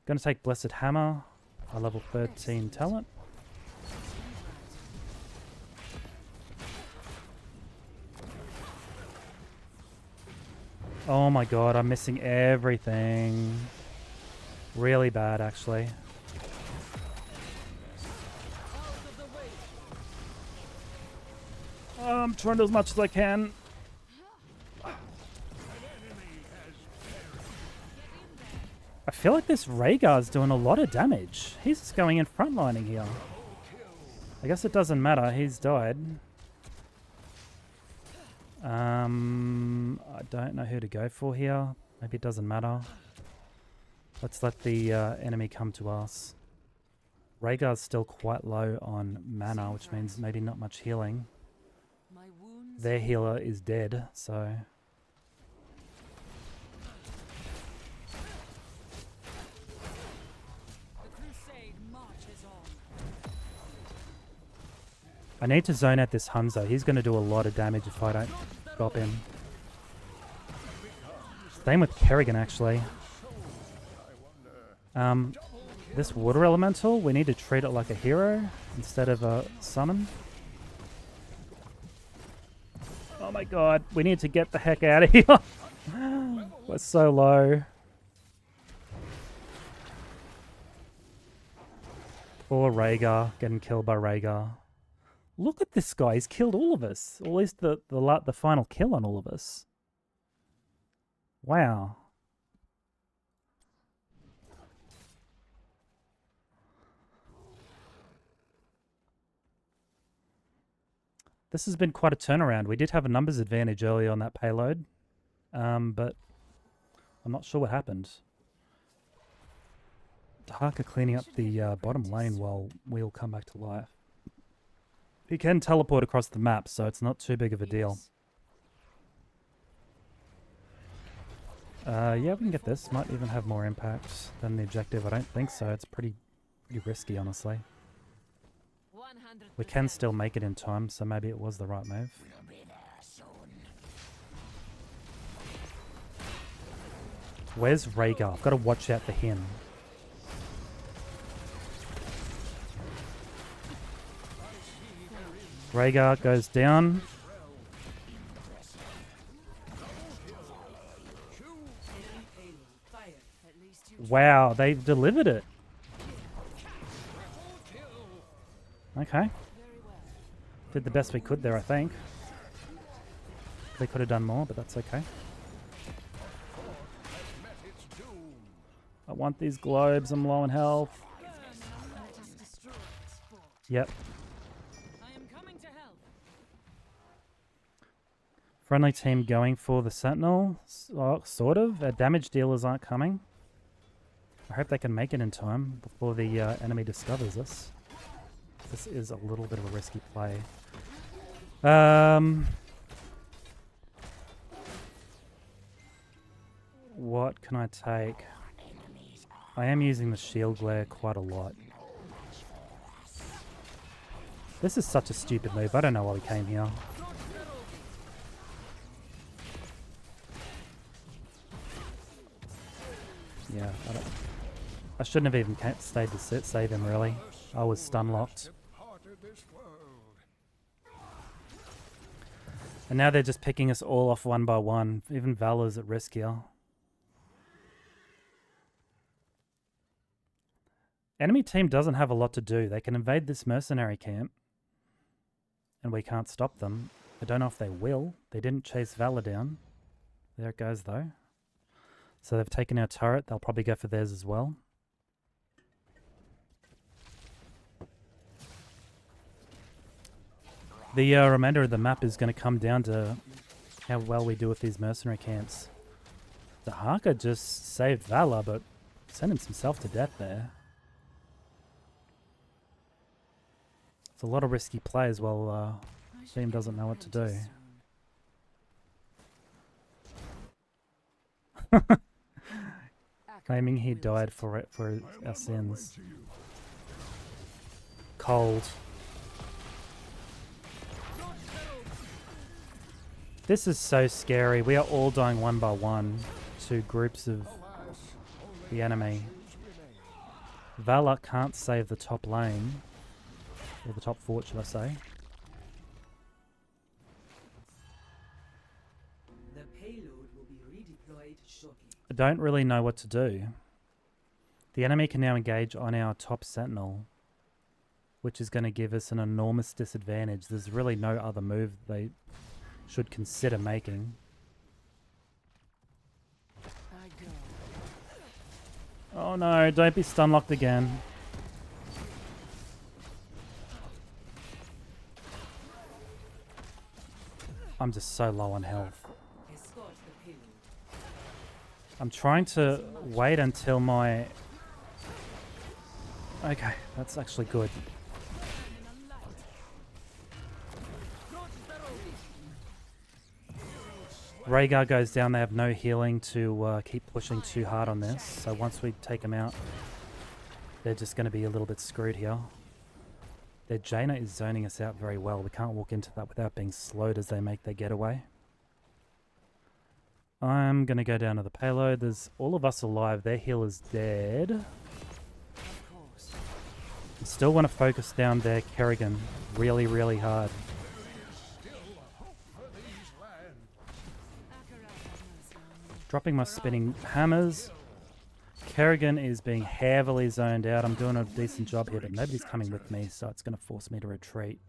Going to take Blessed Hammer, a level 13 talent. Oh my god, I'm missing everything. Really bad, actually. I'm trying to do as much as I can. I feel like this Rhaegar's doing a lot of damage. He's just going in frontlining here. I guess it doesn't matter. He's died. I don't know who to go for here. Maybe it doesn't matter. Let's let the enemy come to us. Rhaegar's still quite low on mana, which means maybe not much healing. My wounds. Their healer is dead, so... The crusade marches on. I need to zone out this Hanzo. He's going to do a lot of damage if I don't stop him. Same with Kerrigan, actually. This water elemental, we need to treat it like a hero instead of a summon. Oh my god, we need to get the heck out of here. We're so low. Poor Rhaegar, getting killed by Rhaegar. Look at this guy, he's killed all of us. Or at least the final kill on all of us. Wow. This has been quite a turnaround. We did have a numbers advantage early on that payload, but I'm not sure what happened. Dahaka cleaning up the bottom lane while we'll come back to life. He can teleport across the map, so it's not too big of a deal. Yeah, we can get this. Might even have more impact than the objective. I don't think so. It's pretty risky, honestly. 100%. We can still make it in time, so maybe it was the right move. Where's Rhaegar? I've got to watch out for him. Rhaegar goes down. Wow, they've delivered it. Okay. Did the best we could there, I think. They could have done more, but that's okay. I want these globes. I'm low on health. Yep. I am coming to help. Friendly team going for the Sentinel. Sort of. Our damage dealers aren't coming. I hope they can make it in time before the enemy discovers us. This is a little bit of a risky play. What can I take? I am using the shield glare quite a lot. This is such a stupid move. I don't know why we came here. Yeah, I shouldn't have even stayed to save him, really. I was stun locked. And now they're just picking us all off one by one. Even Valor's at risk here. Enemy team doesn't have a lot to do. They can invade this mercenary camp. And we can't stop them. I don't know if they will. They didn't chase Valor down. There it goes, though. So they've taken our turret. They'll probably go for theirs as well. The remainder of the map is going to come down to how well we do with these mercenary camps. Dahaka just saved Valor, but sentenced himself to death there. It's a lot of risky plays while team doesn't know what to do. Claiming he died for our sins. Cold. This is so scary. We are all dying one by one to groups of the enemy. Valor can't save the top lane. Or the top fort, should I say. The payload will be redeployed shortly. I don't really know what to do. The enemy can now engage on our top sentinel, which is going to give us an enormous disadvantage. There's really no other move they should consider making. Oh no, don't be stun locked again. I'm just so low on health. Escort the payload. I'm trying to wait until my... Okay, that's actually good. Rhaegar goes down, they have no healing to keep pushing too hard on this. So once we take them out, they're just going to be a little bit screwed here. Their Jaina is zoning us out very well. We can't walk into that without being slowed as they make their getaway. I'm going to go down to the payload. There's all of us alive. Their healer's dead. I still want to focus down their Kerrigan really, really hard. Dropping my spinning hammers. Kerrigan is being heavily zoned out. I'm doing a decent job here, but nobody's coming with me, so it's going to force me to retreat.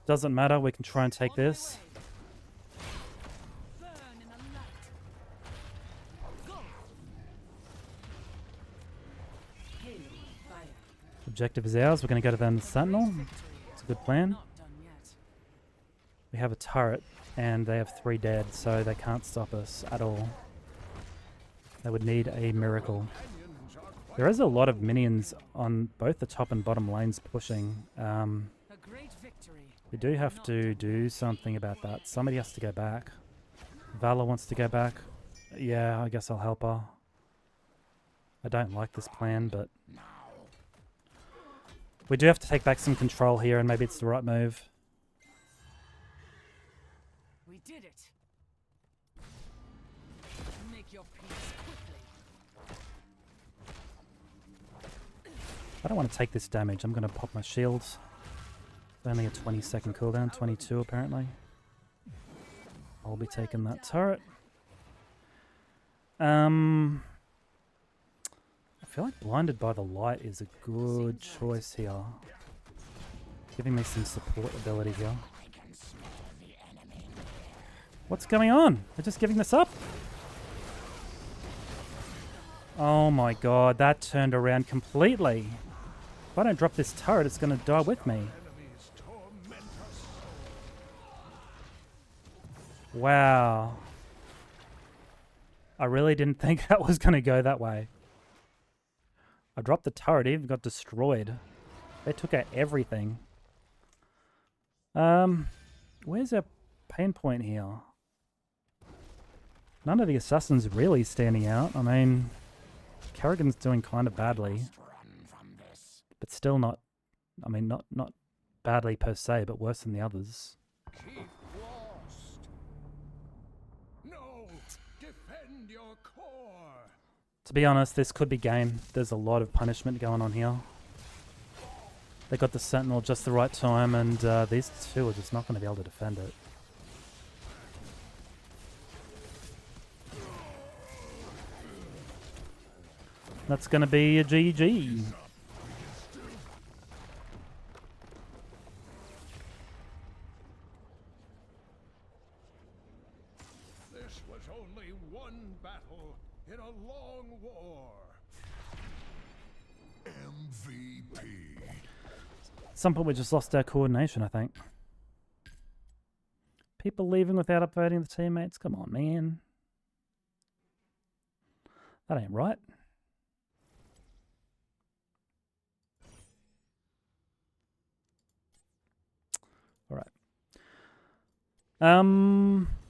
Doesn't matter. We can try and take this. Objective is ours. We're going to go to the Sentinel. It's a good plan. We have a turret, and they have 3 dead, so they can't stop us at all. They would need a miracle. There is a lot of minions on both the top and bottom lanes pushing. We do have to do something about that. Somebody has to go back. Valor wants to go back. Yeah, I guess I'll help her. I don't like this plan, but... we do have to take back some control here, and maybe it's the right move. We did it. Make your peace quickly. I don't want to take this damage. I'm going to pop my shields. It's only a 20-second cooldown. 22 apparently. I'll be taking that turret. I feel like Blinded by the Light is a good choice here. Giving me some support ability here. What's going on? They're just giving this up? Oh my god, that turned around completely. If I don't drop this turret, it's going to die with me. Wow. I really didn't think that was going to go that way. I dropped the turret, it even got destroyed. They took out everything. Where's our pain point here? None of the assassins really standing out. I mean, Kerrigan's doing kind of badly. But still not, I mean, not badly per se, but worse than the others. Keep lost. No, defend your core. To be honest, this could be game. There's a lot of punishment going on here. They got the Sentinel just the right time, and these two are just not going to be able to defend it. That's going to be a GG. This was only one battle in a long war. MVP. At some point we just lost our coordination, I think. People leaving without upvoting the teammates? Come on, man. That ain't right. All right.